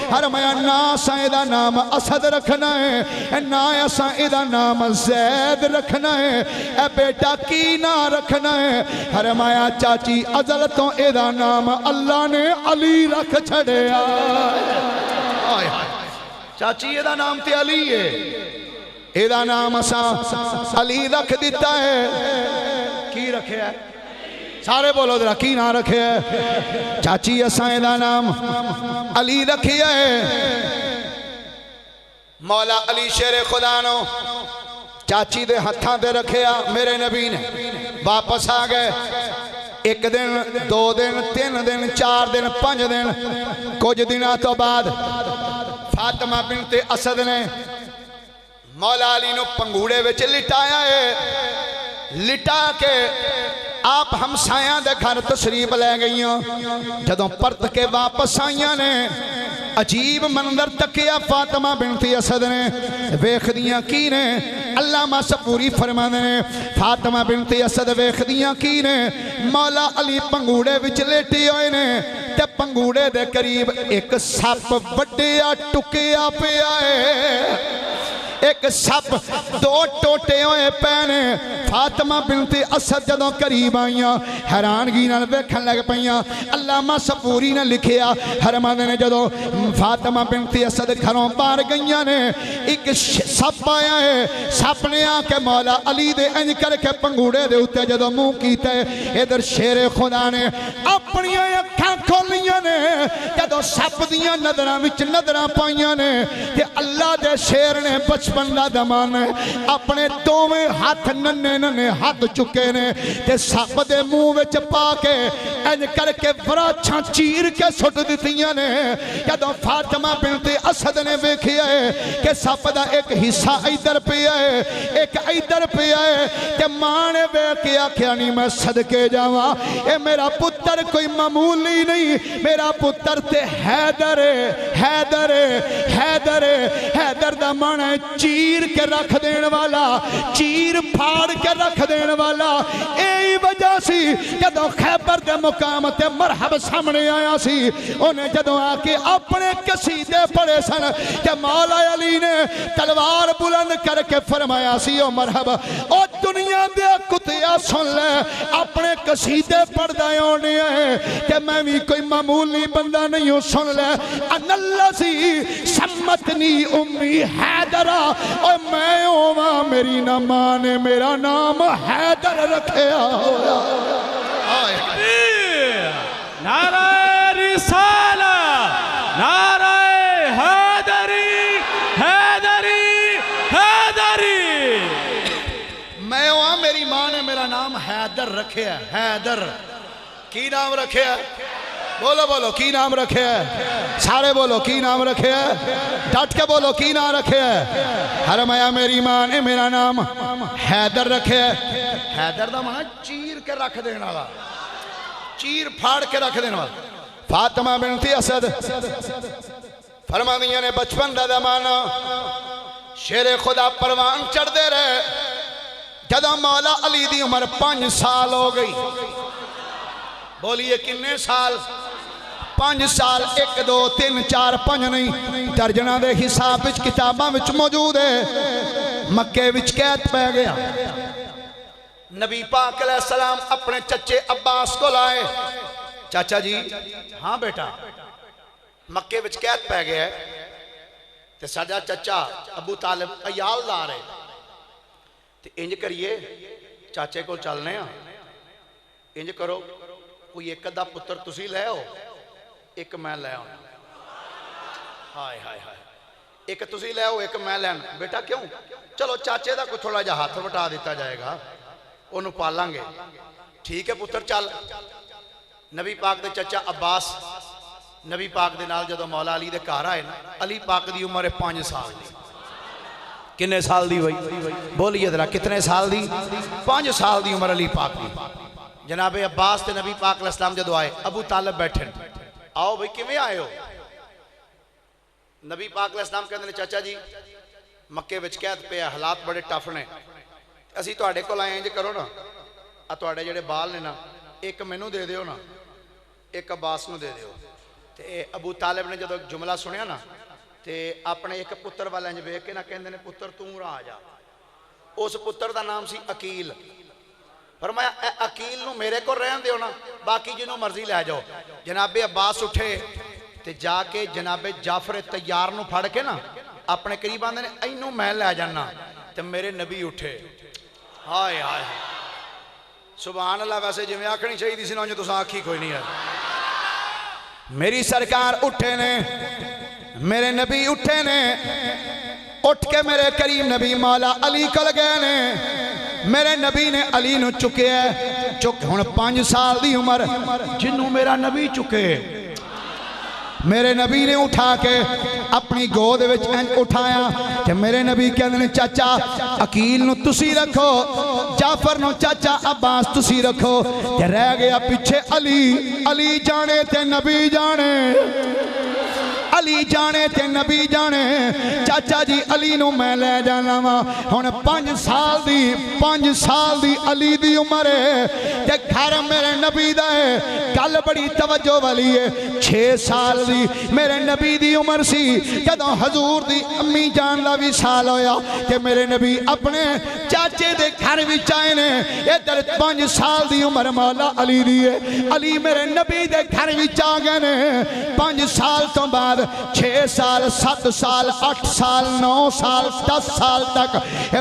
फरमाया ना असा इदा नाम असद रखना है, ना असा इदा नाम जैद रखना है, ए बेटा की ना रखना है? फरमाया चाची अजल तो इदा नाम अल्लाह ने अली रख छड़िया। चाची इदा नाम ते अली है, इदा नाम असा अली रख दिता है। की रखे है? सारे बोलो जरा की ना रखे है? चाची असा इदा नाम अली रखिया है। मौला अली शेरे खुदा नो चाची दे हत्थां ते रखिया। मेरे नबी ने वापस आ गए। एक दिन, दो दिन, तीन दिन, चार दिन, 5 दिन, कुछ दिनों तो बाद फातिमा बिनते असद ने मौला अली नो पंगूड़े विच लिटाया है। लिटा के आप हमसाया दे घर तशरीफ लै गई। जदों परत के वापस आईया ने अजीब मंजर तकिया फातिमा बिनती असद ने, वेखदियां की ने? अल्लामा सपूरी फरमाते ने फातिमा बिनती असद वेखदियां की ने? मौला अली पंगूड़े विच लेटे हुए ने ते पंगूड़े दे करीब एक सप वड्डिया टुकिया पिया है। एक सप दो टोटे हुए पैने। फातिमा बिनती असद जदों करीब आईया हैरानगी नाल वेखण लग पईयां। अल्लामा सपूरी ने लिखिया फरमांदे ने जदों फातिमा बिनती असद घरों बाहर गईयां ने एक सप आया है। सप ने आके मौला अली दे इंज करके पंगूड़े दे उत्ते जदों मुंह कीता है, इधर शेरे खुदा ने अपनी अखां खोलियां ने। जदों सप दियां नजरां विच नजरां पाईयां ने ते अल्लाह दे शेर ने बंदा दमान अपने दोवें हाथ नन्हे नन्हे हाथ चुके ने ते सप दे मुंह विच पा के इंज करके वराछां चीर के सुट दित्तियां ने। जदों फातिमा बिनती असद ने वेखिया है कि सप दा एक हिस्सा इधर पिया है, एक इधर पिया है ते मां ने वेख के आख्या नहीं मैं सदके जावां, ए मेरा पुत्र कोई मामूली नहीं, मेरा पुत्र ते हैदर है। हैदर है, हैदर है। हैदर दा मन है चीर के रख देने वाला, चीर फाड़ के रख देने वाला। यही वजह सी जदों खैबर दे मुकाम ते मरहब सामने आया सी, उन्हें जदों आके अपने कसीदे पढ़े सन ते मौला अली ने तलवार बुलंद करके फरमाया सी ओ मरहब ओ दुनिया दे कुतिया सुन ले, अपने कसीदे पढ़दा आने है कि मैं भी कोई मामूली बंदा नहीं हूं। सुन ले अनल्लज़ी सम्मतनी उम्मी हैदरा, और मैं ओवा मेरी ना मां ने मेरा नाम हैदर रखिया होया। नाराए रिसाला, नाराए हैदरी, हैदरी, हैदरी। मैं ओवा मेरी मां ने मेरा नाम हैदर रखिया। हैदर की नाम रखिया? बोलो बोलो की नाम रखे है? सारे बोलो की नाम रखे है? डट के बोलो की नाम रखे है? हरमाया मेरी मां ने मेरा नाम हैदर रखे है। हैदर दा माना चीर के रख देने वाला, चीर फाड़ के रख देने वाला। फातिमा बिनती असद फरमादियां ने बचपन का जमाना शेरे खुदा परवान चढ़ते रहे। जदों मौला अली दी उम्र 5 साल हो गई। बोलिए किन्ने साल? 5 साल। 1 2 3 4 5 नहीं, दर्जना के हिसाब किताबों में मौजूद है। मक्के विच कैद पै गया। नबी पाक अलैहिस्सलाम अपने चचे अब्बास को लाए। चाचा जी, हाँ बेटा, मक्के विच कैद पै गया ते साडा चचा अबू तालिब अयालदार है, ते इंज करिए चाचे को चलने आ। इंज करो, कोई एक अद्धा पुत्र तुसी ले आओ, एक मैं ले आऊँ। हाय हाय हाय, एक तुसी ले आओ, एक मैं लैन। बेटा क्यों? चलो चाचे का कोई थोड़ा जा हाथ वटा दिता जाएगा, उन्होंने पालांगे। ठीक है पुत्र चल। नबी पाक दे चचा अब्बास नबी पाक दे नाल जदों मौला अली दे घर आए ना, अली पाक दी उम्र है 5 साल दी। किन्ने साल दी भाई? बोलिए जरा कितने साल दी? 5 साल दी उम्र अली पाक दी। जनाबे अब्बास ते नबी पाक अलैहिस्सलाम जदों आए, अबू तालिब बैठे। आओ भाई किवें आए हो? नबी पाक अलैहिस्सलाम कहते हैं चाचा जी मक्के विच कैद पे हालात बड़े टफ ने, असीं तुहाडे कोल आए। इंज करो ना, आ तुहाडे जिहड़े बाल ने ना, एक मैनू दे दिओ ना, एक अब्बास नूं दे दिओ। ते अबू तालिब ने जदों जुमला सुनिया ना, ते अपने एक पुत्र वाल इंज वेख के ना कहंदे ने पुत्र तू आ जा। उस पुत्र का नाम सी अकील। फरमाया अकील नूं मेरे को रहन दिओ ना, बाकी जिन्हों मर्जी लै जाओ। जनाबे अब्बास उठे ते जाके जनाबे जाफर तैयार नूं फड़ के ना अपने करीब आंदे ने, इनू मैं लै जाना। ते मेरे नबी उठे। हाय हाय सुभान अल्लाह। वैसे जिवें आखनी चाहिए सी ना, तुस आखी कोई नहीं है। मेरी सरकार उठे ने, मेरे नबी उठे ने, उठ के मेरे करीम नबी मौला अली कोल गए ने। मेरे नबी ने अली नूं चुकिया। चुक हुण 5 साल दी उम्र जिन्नू मेरा नबी चुके। मेरे नबी ने उठा के अपनी गोद विच उठाया ते मेरे नबी कहंदे ने चाचा अकील नूं तुसी रखो, जाफर नूं चाचा अब्बास तुसी रखो, ते रह गया पीछे अली। अली जाने ते नबी जाने, अली जाने ते नबी जाने। चाचा जी अली नूं मैं ले जाना वा। हुण 5 साल दी अली दी उम्र है ते घर मेरे नबी दा है। गल बड़ी तवज्जो वाली है। 6 साल दी मेरे नबी दी उम्र सी जदों हजूर दी अम्मी जान दा विसाल होया ते मेरे नबी अपने चाचे दे घर विच आए ने। इधर 5 साल दी उम्र मौला अली दी है। अली मेरे नबी दे घर विच आ गए ने। 5 साल तो बाद 6 साल 7 साल 8 साल 9 साल 10 साल तक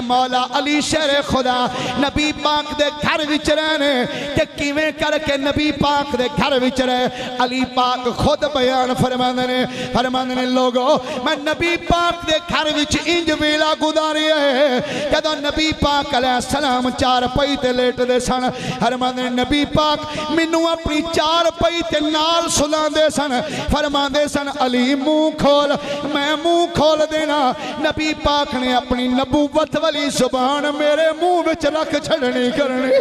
मौला अली शेरे खुदा नबी पाक दे घर विच रहने। ते किवें करके नबी पाक दे घर विच रहे, अली पाक खुद बयान फरमांदे ने लोगो मैं नबी पाक दे घर विच इंज वेला गुजारिया है जदों नबी पाक अलैहिस्सलाम 4 पई ते लेटदे सन। फरमांदे नबी पाक मैनू अपनी 4 पई ते नाल सुलांदे सन। फरमांदे सन अली मुंह खोल, मैं मुंह खोल देना। नबी पाक ने अपनी नबूवत वाली जुबान मेरे मुंह विच रख छड़नी करनी।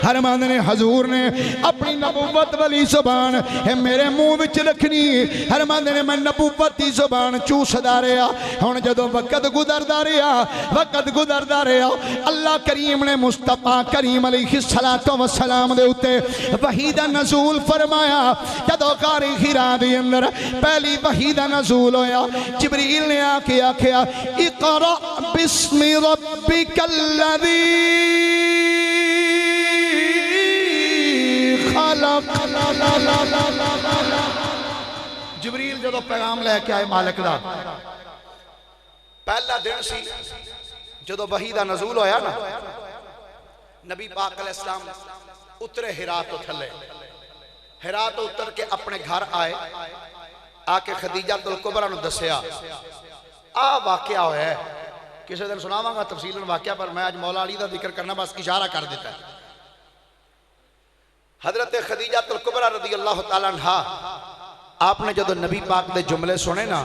फरमांदे ने हजूर ने अपनी नबूवत वाली जुबान मेरे मुंह विच रखनी। फरमांदे ने मैं नबूवत की जुबान चूसदा रहा। हुण जदों वक्त गुजरदा रहा अल्लाह करीम ने मुस्तफा करीम अलैहिस्सलातु वस्सलाम दे उत्ते वही दा नज़ूल फरमाया। जदों गार हिरा दे अंदर पहली वही दा नज़ूल होया, जिब्रील ने आके आख्या इक़रा बिस्मि रब्बिकल्लज़ी जिब्रील जदों पैगाम लैके आए मालिक दा, पहला दिन सी जदों वही दा नज़ूल होया ना। नबी पाक अलैहिस्सलाम उतरे हिरा तो थले, हिरा तो उतर के अपने घर आए। आके खदीजा तुल कुबरा नूं दस्सिया आ वाकया होया। किसी दिन सुनावांगा तफसीलन वाकया, पर मैं अज मौला अली दा जिक्र करना बस इशारा कर दिता है। हजरत खदीजा तुल कुबरा रदी अल्लाह तआला अन्हा आपने जो नबी पाक के जुमले सुने ना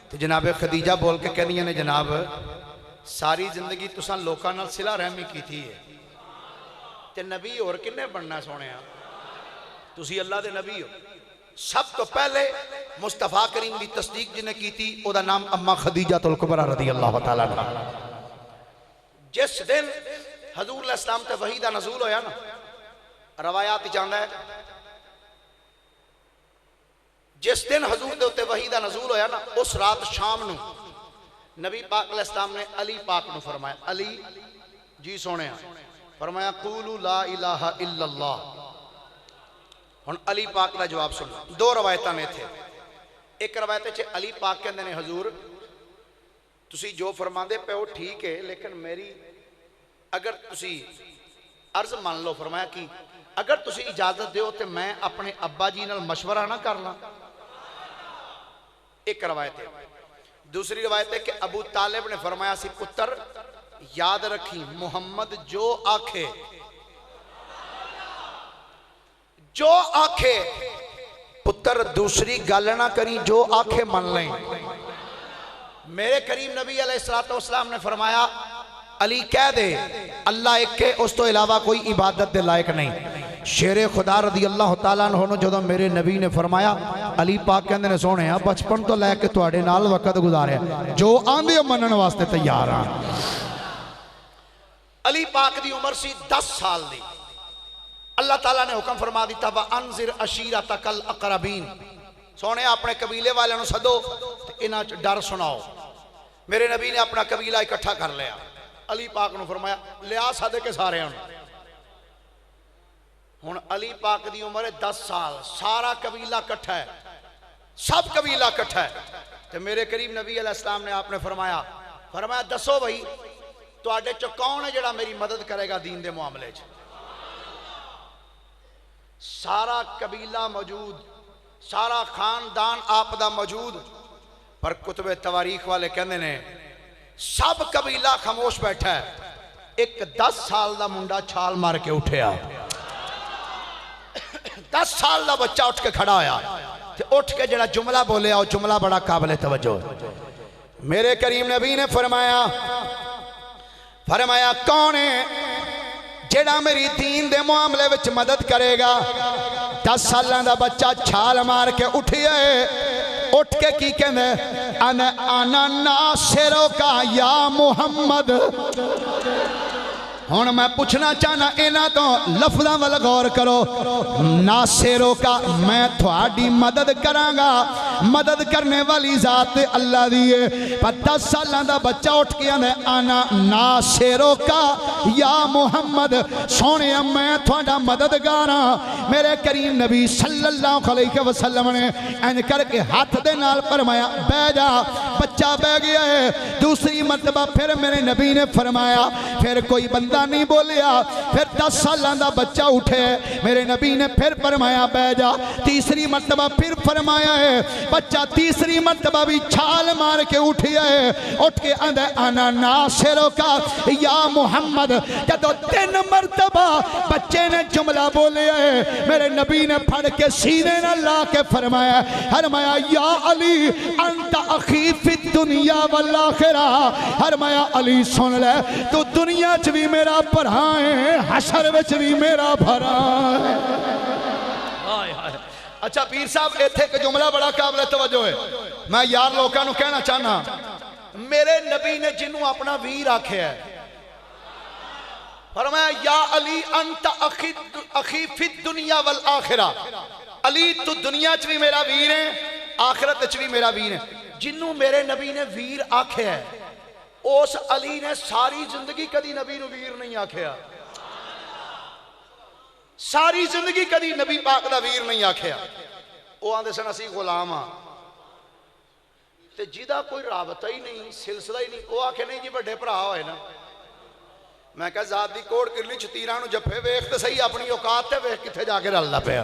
तो जनाब खदीजा बोल के कहनिया ने जनाब सारी जिंदगी तुसा लोकां नाल सिला रहमी की थी है ते नबी और किन्ने बनना सोने तुसी अल्लाह दे नबी हो। सब तो पहले मुस्तफा करीम की तस्दीक जिन्हें की थी ओदा नाम अम्मा खदीजा तुल कुबरा रदी अल्लाह तआला अन्हा। जिस दिन हजूर अलैहि सलाम ते वही दा नज़ूल होया ना रवायात जांदा है जिस दिन हजूर दे उत्ते वही दा नज़ूल होया ना उस रात शाम नू नबी पाक अलैहि सलाम ने अली पाक नू फरमाया अली जी सोने फरमाया कूलू ला इलाहा इल्लल्लाह। हुण अली पाक का जवाब सुन। दो रवायत ने थे। एक रवायत च अली पाक कहते हैं हजूर तुसी जो फरमाते पे वो ठीक है लेकिन मेरी अगर तुसी अर्ज मान लो फरमाया कि अगर तुसी इजाजत दो तो मैं अपने अब्बा जी नाल मशवरा ना कर ला। एक रवायत है। दूसरी रवायत है कि अबू तालिब ने फरमाया सी पुत्र याद रखी मुहम्मद जो आखे पुत्र दूसरी गल ना करी जो आखे मन लें। मेरे करीम नबी अलैहिस्सलाम ने फरमाया अली कह दे अल्लाह एक के उस तो इलावा कोई इबादत के लायक नहीं। शेरे खुदा रदी अल्लाह तआला अन्हु जो मेरे नबी ने फरमाया अली पाक कहते ने सोने बचपन तो लैके तुहाडे नाल वक्त गुजारिया जो आंदे मनन वास्ते तैयार हाँ। अली पाक की उम्र सी 10 साल दी। अल्लाह ताला ने हुक्म फरमा दिता वा अनजिर अशीरतकल अकरबीन सोने अपने कबीले वालों सदो इन्हां च डर सुनाओ। मेरे नबी ने अपना कबीला इकट्ठा कर लिया। अली पाक ने फरमाया लिया सद के सारे हुण अली पाक की उम्र है 10 साल सारा कबीला इकट्ठा है सब कबीला इकट्ठा है। तो मेरे करीम नबी अलैहिस्सलाम ने आपने फरमाया दसो भाई तुहाडे चो कौन है जिहड़ा मेरी मदद करेगा दीन दे मामले च। सारा कबीला मौजूद सारा खानदान आपदा मौजूद पर कुतुबे तवारीख वाले कहते ने सब कबीला खामोश बैठा है। एक 10 साल का मुंडा छाल मार के उठया 10 साल का बच्चा उठ के खड़ा होया ते उठ के जड़ा जुमला बोलिया वो जुमला बड़ा काबिल तवज्जो। मेरे करीम नबी ने फरमाया कौन है जेड़ा मेरी दीन दे मामले विच मदद करेगा। 10 साल का बच्चा छाल मार के उठिए उठ के की कहने आना नासिरो का या मुहम्मद। हुण मैं पूछना चाहना इन्हां तो लफ्ज़ां वाल गौर करो। नासिरो का मैं थोड़ी मदद करांगा मदद करने वाली जात अल्लाह दी है। पर 10 साल का बच्चा उठ के आंदा आना नासिरो का या मुहम्मद सोने मैं थोड़ा मददगार हाँ। मेरे करीम नबी सल्लल्लाहु अलैहि वसल्लम ने इंज करके हाथ दे नाल फरमाया बह जा। बच्चा बह गया है। दूसरी मरतबा फिर मेरे नबी ने फरमाया फिर कोई बंदा नहीं बोलिया। फिर 10 साल का बच्चा उठे मेरे नबी ने फिर फरमाया बह जा। तीसरी मरतबा फिर फरमाया है बच्चा तीसरी मरतबा भी छाल मार के उठिया है उठ के आंदा आना नासिरो का या मुहम्मद। जदों 3 मरतबा बच्चे ने जुमला बोलिया है मेरे नबी ने फड़ के सीने न ला के फरमाया या अली अंत अखी फिद दुनिया वल आखिरा। फरमाया अली सुन ले तू दुनिया च भी मेरा भरा है हशर विच भी मेरा भरा है। अच्छा पीर साहब इत्थे एक जुमला बड़ा काबिल तवज्जो है। मैं यार लोगों को कहना चाहना मेरे नबी ने जिन्हों अपना वीर आख्या है फरमाया या अली अंत अखी फिद दुनिया वल आखिरा। अली तू दुनिया च भी मेरा वीर है आखिरत च भी मेरा वीर है। जिन्हों मेरे नबी ने वीर आख्या है उस अली ने सारी जिंदगी कदी नबी नूं वीर नहीं आख्या। सारी जिंदगी कदी नबी पाक दा वीर नहीं आख्या। वो आंदे सन असीं गुलाम हाँ ते जिहदा कोई राबता ही नहीं सिलसिला ही नहीं वो आखे नहीं जी बड़े भरा होए ना। मैं कहा जात दी कोड़ किरली च तीरां नूं जफे वेख ते सही अपनी औकात ते वेख कित्थे जाके रलदा पिया।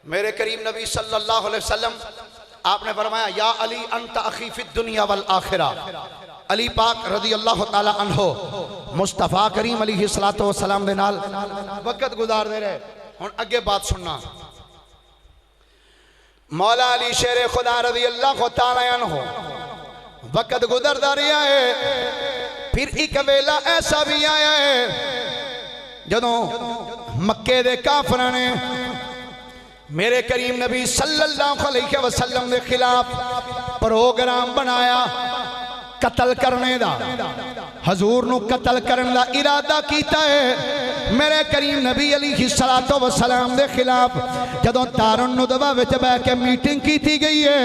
मेरे करीम नबी सल्लल्लाहु अलैहि वसल्लम आपने फरमाया या अली अंत अखी फिद दुनिया वल आखिरा। अली पाक रदी अल्लाह तआला अन्हो मुस्तफा करीम अलैहिस्सलातु वस्सलाम दे नाल वक्त गुजारदे रहे। हुण अगे बात सुनना। मौला अली शेर खुदा रज़ी अल्लाह तआला अन्हु वक़्त गुजरदा रहा है। फिर एक वेला ऐसा भी आया है जदों मक्के दे काफिरां ने मेरे करीम नबी सल्लल्लाहु अलैहि वसल्लम के खिलाफ प्रोग्राम बनाया कतल करने दा। हजूर नू कतल करने का इरादा किया है। मेरे करीम नबी अलैहिस्सलातु वस्सलाम के खिलाफ जदों दारुन नदवा विच बैठ के मीटिंग की गई है,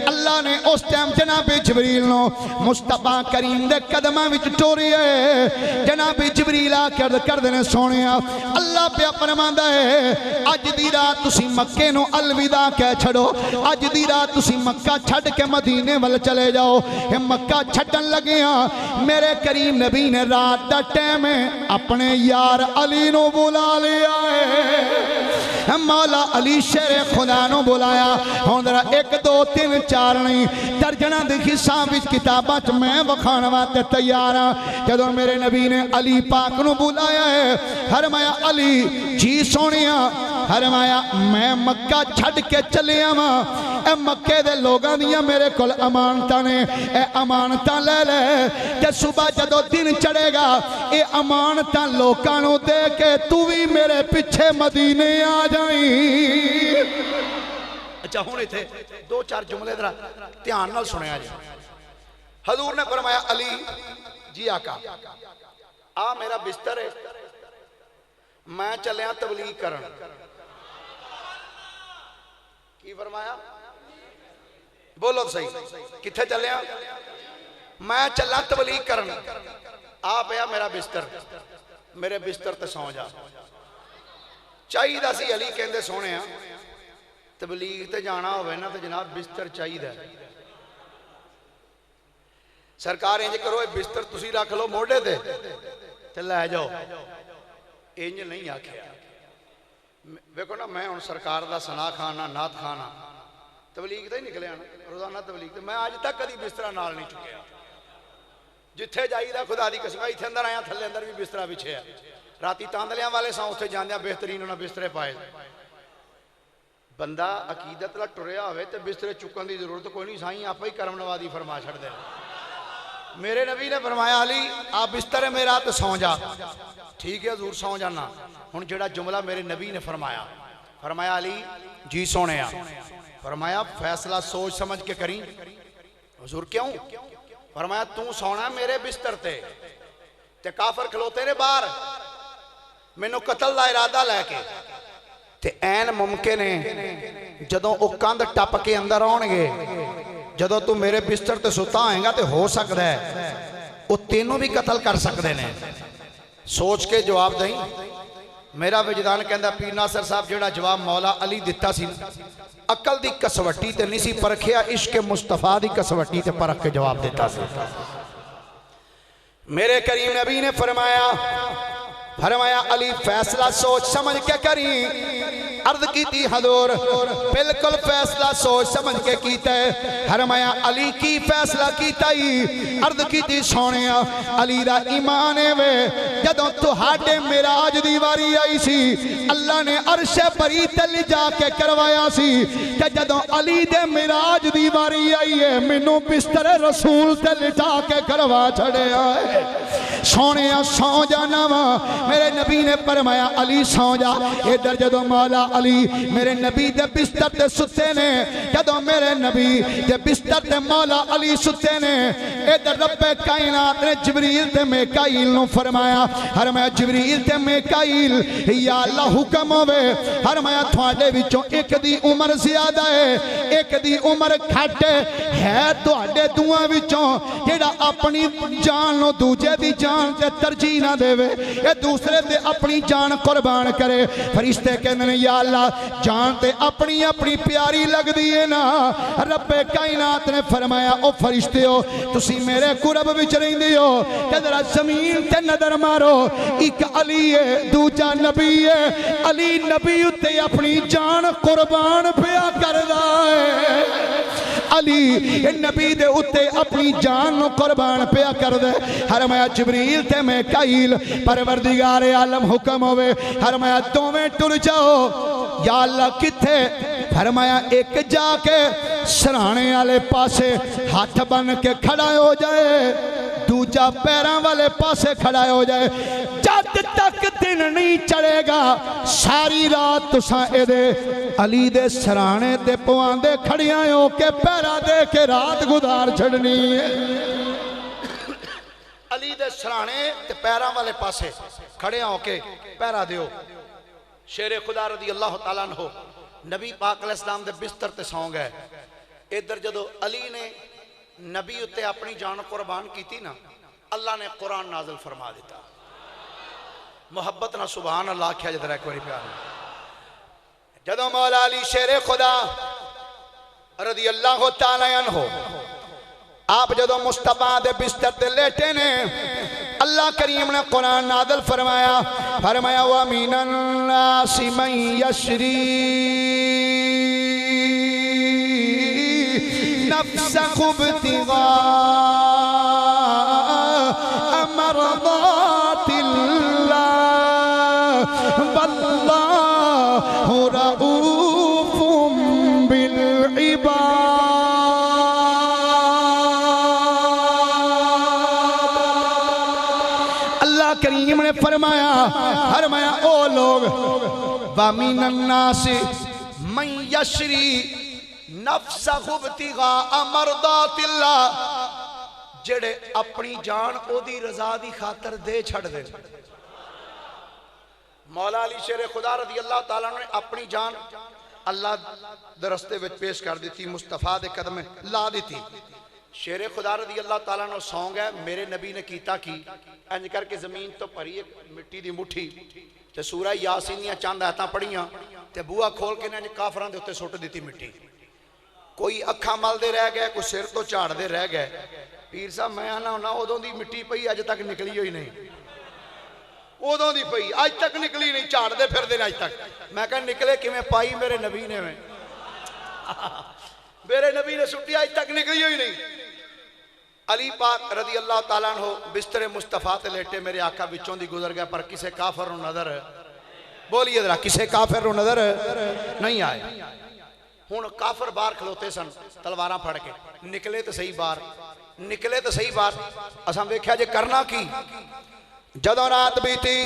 अल्लाह ने उस टाइम जनाब जिबरील नो मुस्तफा करीम दे कदमां विच टोरिया है। जनाब जिबरील आकर करदे ने सोनिया अल्लाह पे फरमांदा है अज दी रात तुसी मक्के नो अलविदा कह छड़ो, अज दी रात तुसी मक्का छड़ के मदीने वाल चले जाओ। ये मक्का छड्डन लगे हां। मेरे करीम नबी ने रात दा टाइम है अपने यार अली नो बुला लिया है। मौला अली शेर खुदा नो बुलाया। हुण जरा 1 2 3 4 नहीं दर्जना दी हिस्सा विच किताबां च मैं वखाण वास्ते तैयार हां। जदों मेरे नबी ने अली पाक नु बुलाया है, फरमाया अली जी सोनिया, फरमाया मैं मक्का छड़ के चलिया वां। ए मक्के दे लोगां दियां मेरे कोल अमानतां ने, ए अमानतां ले ले ते सुबह जदों दिन चढ़ेगा ये अमानतां लोकां नू दे के तू भी मेरे पीछे मदीने आ जाई। अच्छा हुण इत्थे 2 4 जुमले जरा ध्यान नाल सुनिया जी। हजूर ने फरमाया अली जी आका आ मेरा बिस्तर है, मैं चलिया तबलीग करन। की फरमाया बोलो सही, किथे चलिया? मैं चला तबलीग करन। आ पिया मेरा बिस्तर, मेरे बिस्तर ते सौ जा। चाहिदा सी अली कहंदे सोने तबलीग ते जाना होवे ना तो जनाब बिस्तर चाहिदा। सरकार इंज करो ये बिस्तर तुसी रख लो मोढ़े ते लै जाओ, इंज नहीं आखिया। देखो ना मैं हुण सरकार दा सना खाना नात खाना तबलीग तो ही निकलिया ना, रोजाना तबलीग तो मैं अज तक कभी बिस्तरा नाल नहीं चुकिया। जिथे जाईदा खुदा दी कसम इत्थे अंदर आया थल्ले अंदर भी बिस्तरा पिछे है। राती तांदलियां वाले सां उत्थे जांदियां बेहतरीन उन्हां बिस्तरे पाए। बंदा अकीदत ला टुरिया होवे ते बिस्तरे चुकन की जरूरत कोई नहीं, साईं आपे ही करम नवाजी फरमा छड़दे। मेरे नबी ने फरमाया अली आ बिस्तर है मेरा तो सौ जा। ठीक है हजूर सौ जाना। हुण जिहड़ा जुमला मेरे नबी ने फरमाया, फरमाया अली जी सोने, फरमाया फैसला सोच समझ के करी। हुजूर क्यों? फरमाया तू सोना मेरे बिस्तर ते काफर खलोते ने बाहर मैनू कतल का इरादा लैके ते ऐन मुमकिन है जदों वो कंध टप के अंदर आउणगे, जदों तू मेरे बिस्तर ते सुता होएगा तो हो सकता है वो तेनों भी कतल कर सकते हैं। सोच के जवाब दई। मेरा विजदान कहता पीर नासर साहब जिहड़ा जवाब मौला अली दिता सी अकल दी कसवटी ते नहीं सी परखिया, इश्क मुस्तफा दी कसवटी ते परख के जवाब दिता सी। मेरे करीम नबी ने फरमाया अली फैसला सोच समझ के करी। अर्ज की थी हजूर बिल्कुल फैसला सोच समझ के कीता है। फरमाया अली की फैसला कीता ही? अर्ज की थी सोने अली दा ईमान है वे जदों तुहाडे मिराज दी वारी आई सी अल्लाह ने अरशे परी ते ले जाके करवाया सी ते जदों अली दे मिराज दी वारी आई है मैनू बिस्तर रसूल ते लिटा के करवा छड़िया है। सोने सौ जाना वा। मेरे नबी ने फरमाया अली सौ जा। इधर जदों मौला अली मेरे नबी दे बिस्तर ते सुते ने, जदों मेरे नबी दे बिस्तर ते मौला अली सुते ने, इधर रब्बे कायनात ने जिबरील ते मिकाईल नु फरमाया जिबरील ते मिकाईल या अल्लाह हुक्म होवे। फरमाया तुहाडे विचों एक दी उम्र ज्यादा है एक दी उम्र घट है। तुहाडे दुआं विचों जेड़ा अपनी जान नु दूजे दी जान ते तरजीह ना देवे, ये दूसरे ते अपनी जान कुर्बान करे। फरिश्ते कहंदे ने या अल्लाह जान ते अपनी अपनी प्यारी लगदी है ना। रब्बे कायनात ने फरमाया ओ फरिश्ते हो तुसी मेरे कुरब विच रहिंदे हो ते जरा जमीन ते नजर मारो, एक अली है दूजा नबी है। अली नबी उत्ते अपनी जान कुर्बान पिया करदा है। अली नबी दे उत्ते अपनी जान नु कुर्बान पिया कर दे। फरमाया जिब्रील ते मीकाईल परवरदिगार आलम हुक्म होवे, फरमाया दोवें टुर जाओ। या अल्लाह किथे? फरमाया एक जाके सराणे वाले पासे हाथ बन के खड़ा हो जाए, दूजा पैरों वाले पासे खड़ा हो जाए। जब तक दिन नहीं चढ़ेगा सारी रात तुसा एदे अली दे सराणे ते पवांदे खड़ियां हो के पैरा दे के रात गुजार छड़नी है। अली दे सराणे ते पैरों वाले पासे खड़े होके पैरा दियो। शेरे खुदा रदी अल्लाह तआला अन्हु नबी पाक अलैहिस्सलाम दे बिस्तर ते सौ गए। इधर जदों अली ने नबी उत्ते अपनी जान कुर्बान की ना, अल्लाह ने कुरान नाज़िल फरमा दिता। मुहब्बत ना सुभान अल्लाह आख्या जरा एक बारी प्यार। जदों मौला अली शेरे खुदा रदी अल्लाह तआला अन्हु आप जदों मुस्तफा दे बिस्तर ते लेटे ने, अल्लाह करीम ने कुरान नाज़िल फरमाया, फरमाया व मिनन नासि मन यशरी नफ्सहु इब्तिगा मरदातिल्लाह वल्लाहु रऊफुम बिल इबाद। अल्लाह करीम ने फरमाया, फरमाया ओ लोग व मिनन नासि मन यशरी नफ्सहु इब्तिगा मरदातिल्लाह, जेड़े अपनी जान ओदी रजा दी खातर दे छड़ दे। मौला अली शेर खुदा रदी अल्लाह तआला ने अपनी जान अल्लाह दे रस्ते विच पेश कर दी, मुस्तफा दे कदम ला दी। शेर खुदा रदी अल्लाह तआला ने सौ गए। मेरे नबी ने कीता की इंज करके जमीन तो भरी एक मिट्टी दी मुट्ठी ते सूरह यासीन दी चंद आयतां पढ़ियां ते बूहा खोल के इंज काफरां दे उत्ते सुट दी मिट्टी। कोई अखां मलदे रह गए, कोई सिर तो झाड़ते रह गए। पीर साहब मैं आना होना उदों दी मिट्टी पई अज तक निकली हुई नहीं, उदों दी पई अज तक निकली नहीं, झाड़ते फिरदे अज तक। मैं कह निकले किवें? पाई मेरे नबी ने में मेरे नबी ने सुट्टी, अज तक निकली हुई नहीं। अली पाक रदी अल्लाह तआला अन्हु बिस्तरे मुस्तफा ते लेटे, मेरे आका विचों दी गुजर गया, पर किसे काफिर नूं नजर, बोलिए जरा, किसे काफिर नूं नजर नहीं आए। हुण काफिर बाहर खलोते सन तलवारां फड़ के, निकले तो सही बाहर, निकले तो सही बाहर। असां वेख्या जे करना की। जदों रात बीती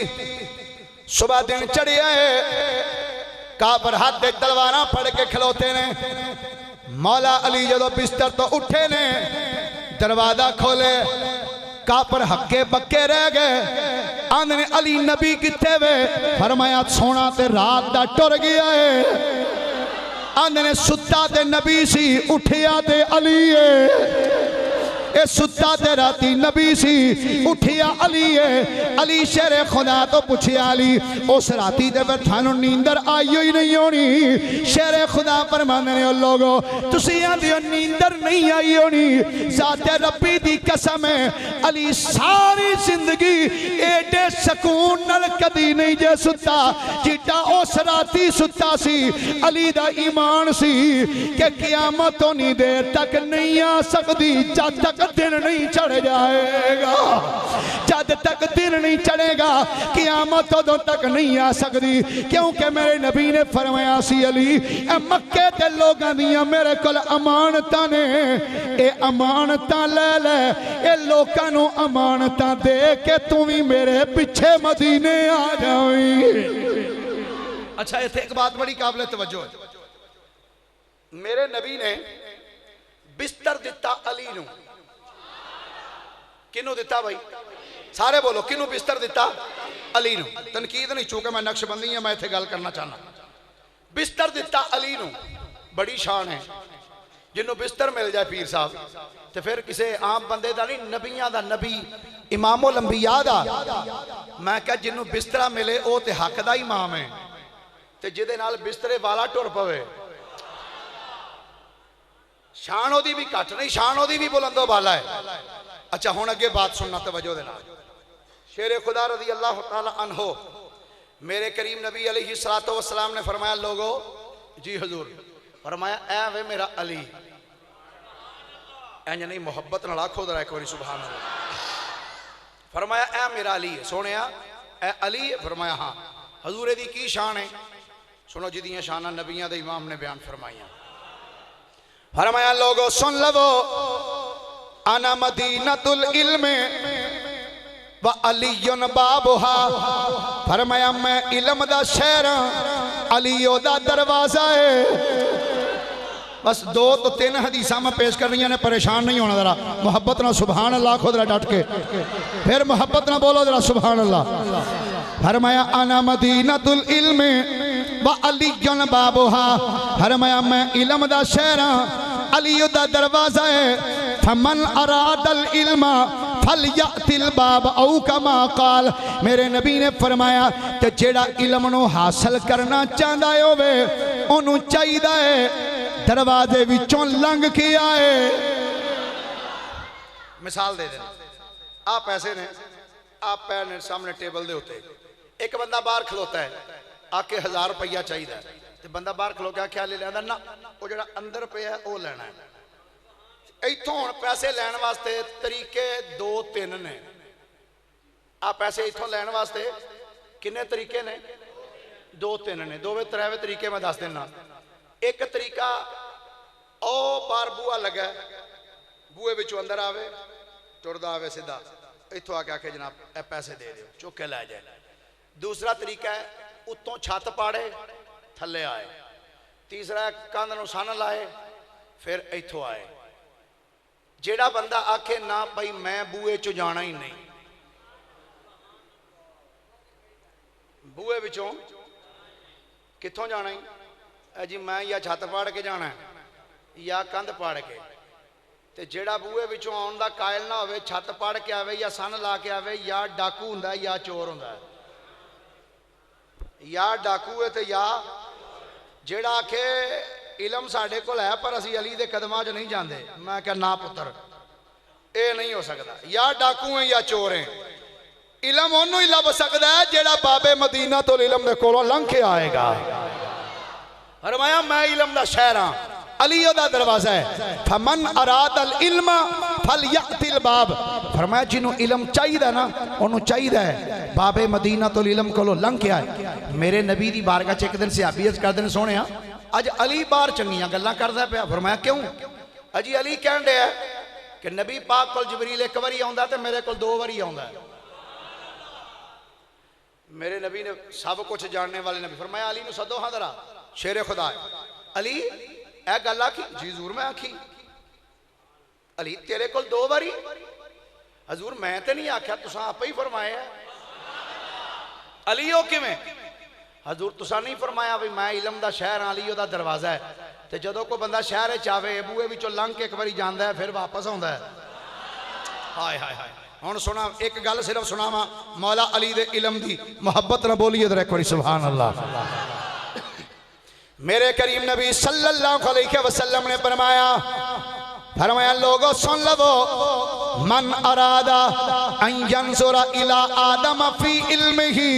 सुबह दिन चढ़िया है, काफिर हाथ दे तलवारां फड़ के खलोते ने। मौला अली जदों बिस्तर तो उठे ने, दरवाजा खोले, काफिर हक्के बक्के रह गए। आंदे ने अली नबी किथे वे? फरमाया सोना ते रात दा टुर गया है। आंदे ने सुता ते नबी सी, उठिया ते अली है। ए सुता ते राती नबी सी, उठिया अली है। अली शेरे खुदा तो पूछया, अली उस राती दे फिर थानू नींदर आई ही नहीं होनी? शेरे खुदा फरमांदे ने, लोगो तुसी आंदे हो नींदर नहीं आई होनी, ज़ाते रब्बी दी कसम है अली सारी जिंदगी एडे सुकून नाल कदी नहीं जे सुता जिड्डा उस राती सुता सी। अली दा ईमान सी कि क़यामत उन्नी देर तक नहीं आ सकदी जब तक दिन नहीं चढ़ जाएगा। जब तक दिन नहीं चढ़ेगा क़यामत उदों तक नहीं आ सकती, क्योंकि मेरे नबी ने फरमाया सी, अली ए मक्के दे लोगां दियां मेरे कोल अमानतां ने, ए अमानतां ले ले, ए लोकां नूं अमानतां दे के तू भी मेरे पीछे मदीने आ जावी। अच्छा इत्थे एक बात बड़ी काबिल तवज्जो है। मेरे नबी ने बिस्तर दिता अली नूं। किनू दिता भाई? सारे बोलो, किनू बिस्तर दिता? अली नूं। तनकीद नहीं, चूंकि मैं नक्शबंदी है, मैं इत्थे गल करना चाहना। बिस्तर दिता अली नूं, बड़ी शान है। जिन्हों बिस्तर मिल जाए पीर साहब तो फिर किसी आम बंदे का नहीं, नबियां दा, नबी इमामुल अंबिया दा। मैं क्या जिन्हों बिस्तरा मिले वो तो हक दा इमाम है, तो जिहदे नाल बिस्तरे वाला टुर पवे शान ओदी भी घट नहीं, शान ओदी भी बुलंदो वाला है। अच्छा हुण अगे बात सुनना तवज्जो दे नाल। शेरे खुदा रज़ी अल्लाह तआला अन्हो मेरे करीम नबी अलैहिस्सलातु वस्सलाम ने फरमाया, लोगो जी हजूर, फरमाया ऐ वे मेरा अली, इंज नहीं मुहब्बत नाल आखो जरा एक बारी सुभान अल्लाह। फरमाया ए मेरा अली है, सोने ए अली है? फरमाया हाँ। हजूर दी की शान है? सुनो जिदियां शाना नबियां दे इमाम ने बयान फरमाइया। फरमाया लोगो सुन लवो, आना मदीनतुल इल्म व अलीयुन बाबुहा। फरमाया मैं इल्म दा शहर हां, अली ओदा दरवाजा है। बस 2 तो 3 हदीसा मैं पेश कर रही ने, परेशान नहीं होना जरा। मोहब्बत ना सुभान अल्लाह खुद जरा डट के, फिर मोहब्बत ना बोलो जरा सुभान अल्लाह। फरमाया आना मदीनतुल इल्म व अलीयुन बाबुहा। फरमाया मैं इल्म दा शहर हां, अली दा दरवाजा है। फमन अरादल इल्मा फलयतिल बाब औ कमा काल। मेरे नबी ने फरमाया कि जेड़ा इल्म नु हासिल करना चाहता होवे ओनू चाहिदा है दरवाजे विचों लंघ के आए। मिसाल दे देना, आ पैसे ने, आप पैर ने सामने टेबल दे उत्ते, एक बंदा बाहर खलोता है आके 1000 रुपया चाहिए, तो बंदा बाहर खलो के क्या ले लेंदा ना, वो जो अंदर पे है वो लेना है। इथों हुण पैसे लैण वास्ते तरीके 2-3 ने। आ पैसे इथों लैण वास्ते किन्ने तरीके ने? 2-3 ने। 2वें-3वें तरीके मैं दस देना। एक तरीका ओ बार बूआ लगा, बूए विचों अंदर आवे, टुरदा आवे सीधा, इथों आके आखे जनाब ए पैसे दे दिओ, चुक के लै जाए। दूसरा तरीका है उत्तों छत पाड़े थले आए। तीसरा कंध नूं सन लाए फिर इथों आए। जेड़ा बंदा आखे ना भाई मैं बूए चो जाना ही नहीं, बूए विचों कित्थों जाना ही जी, मैं या छत पाड़ के जाना है या कंध पाड़ के। ते जेड़ा बूए विचों आउण दा कायल ना होवे, छत पाड़ के आवे या सन ला के आवे, या डाकू हुंदा या चोर हुंदा। या डाकू है तो या जेड़ा आखे इलम साढ़े को है पर असी अली दे कदमां च नहीं जाते। मैं क्या ना पुत्र, ये नहीं हो सकता। या डाकू है या चोर है। इलम ओनू ही लभ सकता है जेड़ा बाबे मदीना तो इलम दे कोलों लंघ के आएगा। फरमाया मैं इलम दा शहर हां, अली दा दरवाजा है। फमन अरादल इल्मा फलयतिल बाब। फरमाया जिन्हों इलम चाहिए ना ओनू चाहिए है बाबे मदीना तो इलम कोलों लंघ के आए। मेरे नबी दी बारगाह च एक दिन सहाबी अर्ज करदे ने, सोने अज अली बाहर चंगियां गल्लां करदा पिया। फरमाया क्यों? अजी अली कहण दिया कि नबी पाक कोल जबरील एक बारी आउंदा ते मेरे कोल 2 बारी आउंदा। मेरे नबी ने सब कुछ जानने वाले नबी। फरमाया अली नूं सदो हां जरा, शेरे खुदा है। अली ए गल आखी? जी जरूर मैं आखी। अली तेरे कोल 2 बारी? हजूर मैं ते नहीं आख्या, तुसां आपे ही फरमाया। अली ओ किवें? हजूर तुसा नहीं फरमाया भी मैं इलम दा शहर अली ओदा दरवाजा है। तो जदों कोई बंदा शहर आवे बूए विचों लंघ के एक बारी जांदा है फिर वापस आउंदा है। हाय हाय हाय। हुण सुना एक गल सिर्फ सुनावा मौला अली दे इलम दी, मोहब्बत ना बोलिए जरा एक बारी सुभान अल्लाह। मेरे करीम नबी सल्लल्लाहु अलैहि वसल्लम ने फरमाया, फरमाया लोगों सुन लवो, मन अरादा अन यंजुरा इला आदम फी इल्मिही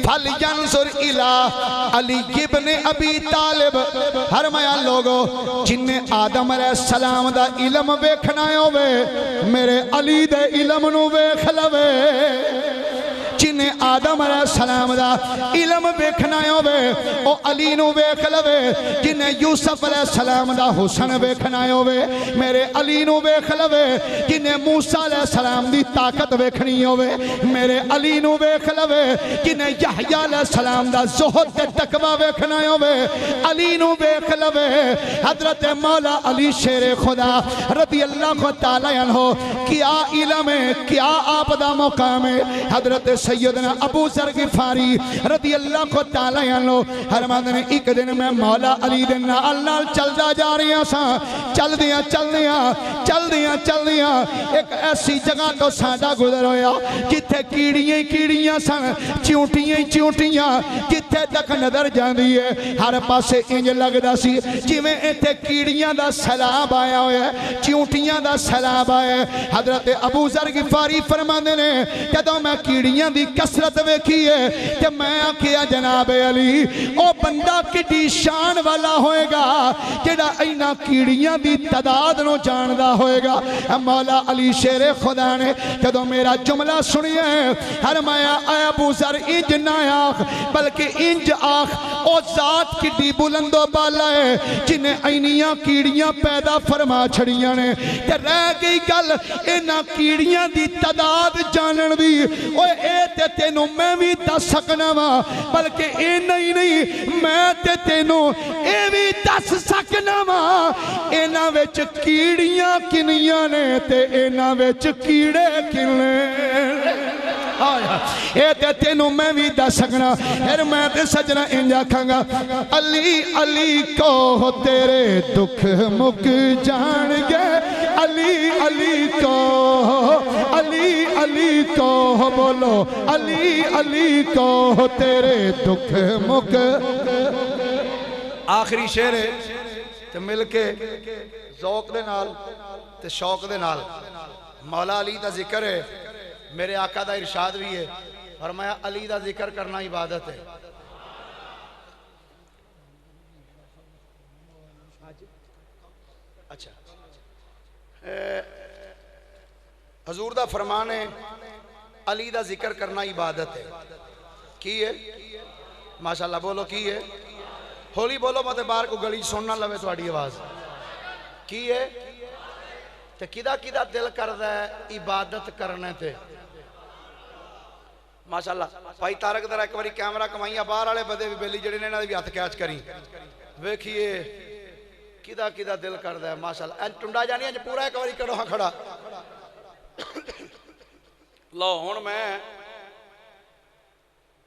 फल यंजुर इला अली इब्न अबी तालिब। फरमाया लोगो जिन्ने आदम अलैहिस्सलाम दा इल्म वेखना होवे मेरे अली दे इल्म नू वेख लवे। जिन्हें आदम अलैहिस्सलाम दा इल्म वेखना होवे ओ अली नू वेख लवे। जिन्हें यूसुफ अलैहिस्सलाम दा हुस्न वेखना होवे मेरे अली नू वेख लवे। जिन्हें मूसा अलैहिस्सलाम दी ताकत वेखनी होवे मेरे अली नू वेख लवे। जिन्हें यहया अलैहिस्सलाम दा ज़ुहद ते तकवा वेखना होवे अली नू वेख लवे। हजरत मौला अली शेरे खुदा रज़ी अल्लाह तआला अन्हु क्या इल्म है, क्या आप दा मुकाम है। हजरत सैयदना अबू ज़र गिफ़ारी रज़ी अल्लाह तआला अन्हु फरमांदे ने एक दिन मैं मौला अली दे नाल नाल चलदा जा रहा सा। चलदियां चलदियां चलदियां एक ऐसी जगह तो साडा गुजर होया जिथे कीड़ियां ही कीड़ियां सन, चिंटियां ही चिंटियां। जिथे तक नजर जाती है हर पासे इंज लगदा सी जिवें इत्थे कीड़ियां दा सैलाब आया होया, चिंटियां दा सैलाब आया। हजरत अबू ज़र गिफ़ारी फरमांदे ने जदों मैं कीड़ियां दी कसरत वेखी है ते मैं आखिया जनाब अली ओ बंदा किड्डी शान वाला होएगा जेड़ा इन्हां कीड़ियां दी तादाद नूं जानदा होएगा। मौला अली शेरे खुदा ने जदों मेरा जुमला सुनिया फरमाया ऐ अबू ज़र इंज ना आख बल्कि इंज आख ओ जात किड्डी बुलंदो बाला है जिन्हें इन्नियां कीड़ियां पैदा फरमा छड़ियां ने ते रह गई गल इन्हां कीड़ियां दी तादाद जानन दी। ओए ए ते तेनू मैं भी दस सकना वा बल्कि इन्ना ही नहीं मैं ते तेनू ए भी दस सकना वा इन्हां विच कीड़ियां किनियां ने ते इन्हां विच कीड़े किन्ने ए ते तेनू मैं भी दस सकना। फिर मैं ते सजना इंज आखांगा अली अली को तेरे दुख मुक जान गए अली अली को अली अली को बोलो अली अली को तेरे दुख मुक। आखिरी शेर है ते मिल के ज़ौक दे नाल ते शौक दे नाल मौला अली दा जिक्र है मेरे आका दा इरशाद भी है फरमाया अली दा जिक्र करना इबादत है। अच्छा हजूर दा फरमान है अली दा जिक्र करना इबादत है की है माशाअल्लाह बोलो की है होली बोलो मत बाहर को गली सुन ना लवे थोड़ी आवाज की है ते किदा किदा दिल करदा है इबादत करने ते माशाअल्लाह भाई तारक दरा एक बारी कैमरा कमाइया बाहर वाले बदे भी बेली जड़े ने इन्हां दे भी हथ कैच करी वेखिए किदा किदा दिल करदा है माशाअल्लाह टुंडा जानी अज पूरा एक बारी करो हाँ खड़ा लो हुण मैं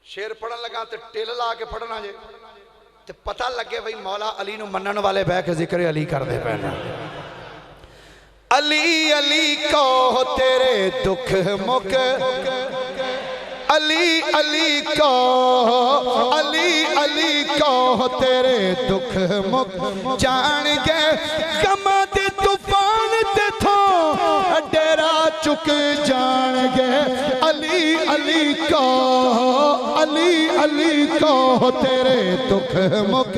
शेर पढ़न लगा ते टिल ला के पढ़ना जे ते पता लगे भाई मौला अली नूं मनण वाले बह के जिक्र अली करदे पए ने। अली अली को तेरे दुख मुक अली अली को अली अली को तेरे दुख मुक जान गए गमा दे तूफान ते थो डेरा चुक जान गए अली अली को अली अली को तेरे दुख मुक।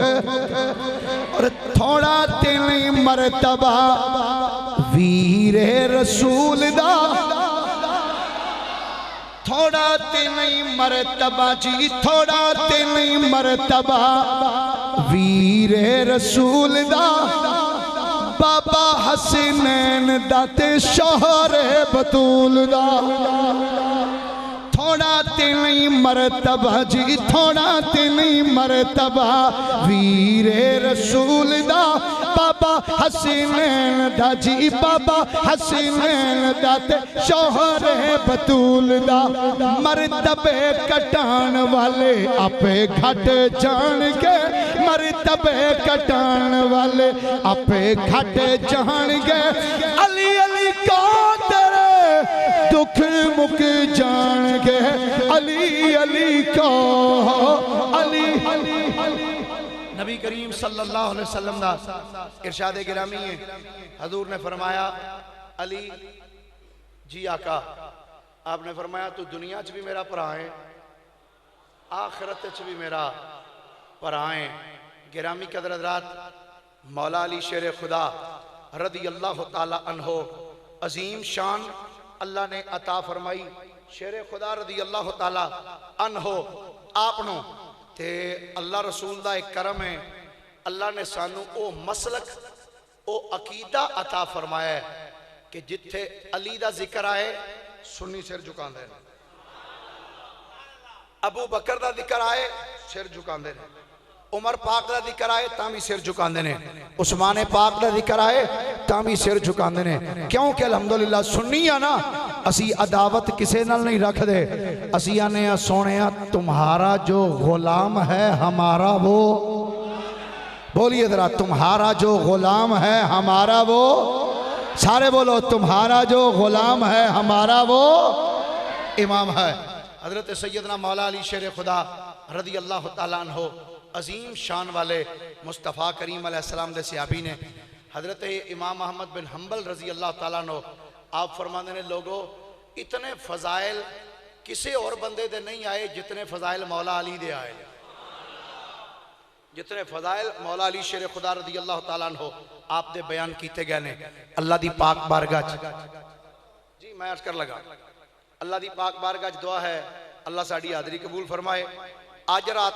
और थोड़ा तेरी मरतबा वीरे रसूल दा थोड़ा तेरी मरतबा जी थोड़ा तेरी मरतबा वीरे रसूल दा बाबा हसनैन दा ते शोहरे बतूल दा। थोड़ा तेरी मरतबा जी थोड़ा तेरी मरतबा वीरे रसूल दा बाबा हसनैन दा जी बाबा हसनैन दा ते शोहरे बतूल दा। मरतबे कटान वाले आपे घट जान के मरतबे कटान वाले आपे घट जान के अली अली को तेरे दुख मुक जान के अली अली को अली नबी करीम सल्लल्लाहु अलैहि वसल्लम दा इरशाद गिरामी है हजूर ने फरमाया अली जी आका आपने फरमाया तू दुनिया च भी मेरा भरा है आखिरत च भी मेरा भरा है। गिरामी कदर हज़रात मौला अली शेर खुदा रदी अल्लाह ताला अन्हो अजीम शान अल्लाह ने अता फरमाई शेर खुदा रदी अल्लाह ताला अन्हो आपनों ते अल्लाह रसूल दा एक करम है अल्लाह ने सानू ओ मसलक ओ अकीदा अता फरमाया है कि जिथे अली दा जिक्र आए सुन्नी सिर झुकांदे ने अबू बकर दा जिक्र आए सिर झुकांदे ने उमर पाक दा जिक्र आए तां भी सिर झुकांदे ने उस्मान पाक दा जिक्र आए तां भी सिर झुकांदे ने क्योंकि अल्हम्दुलिल्लाह सुन्नी आ ना असी अदावत किसे नाल नहीं रखदे असी आने सोनिया तुम्हारा जो गुलाम है हमारा वो बोलिए जरा तुम्हारा जो गुलाम है हमारा वो सारे बोलो तुम्हारा जो गुलाम है हमारा वो इमाम है। हजरत सैयदना मौला अली शेर खुदा रदी अल्लाह ताला अन्हो अजीम शान वाले मुस्तफ़ा करीम अलैहिस्सलाम दे सहाबी ने हजरत इमाम अहमद बिन हम्बल रजी अल्लाह ताला अन्हो आप फरमाते ने लोगो इतने फजाइल किसी और बंदे दे नहीं आए जितने फजाइल मौला अली दे आए, जितने फजाइल मौला अली शेर खुदा रदी अल्लाह तआला अन्हु आप दे बयान किए गए ने। अल्लाह दी पाक बारगाह जी मैं अर्ज कर लगा, अल्लाह दी पाक बारगाह दुआ है अल्लाह साड़ी हाज़री कबूल फरमाए। अज रात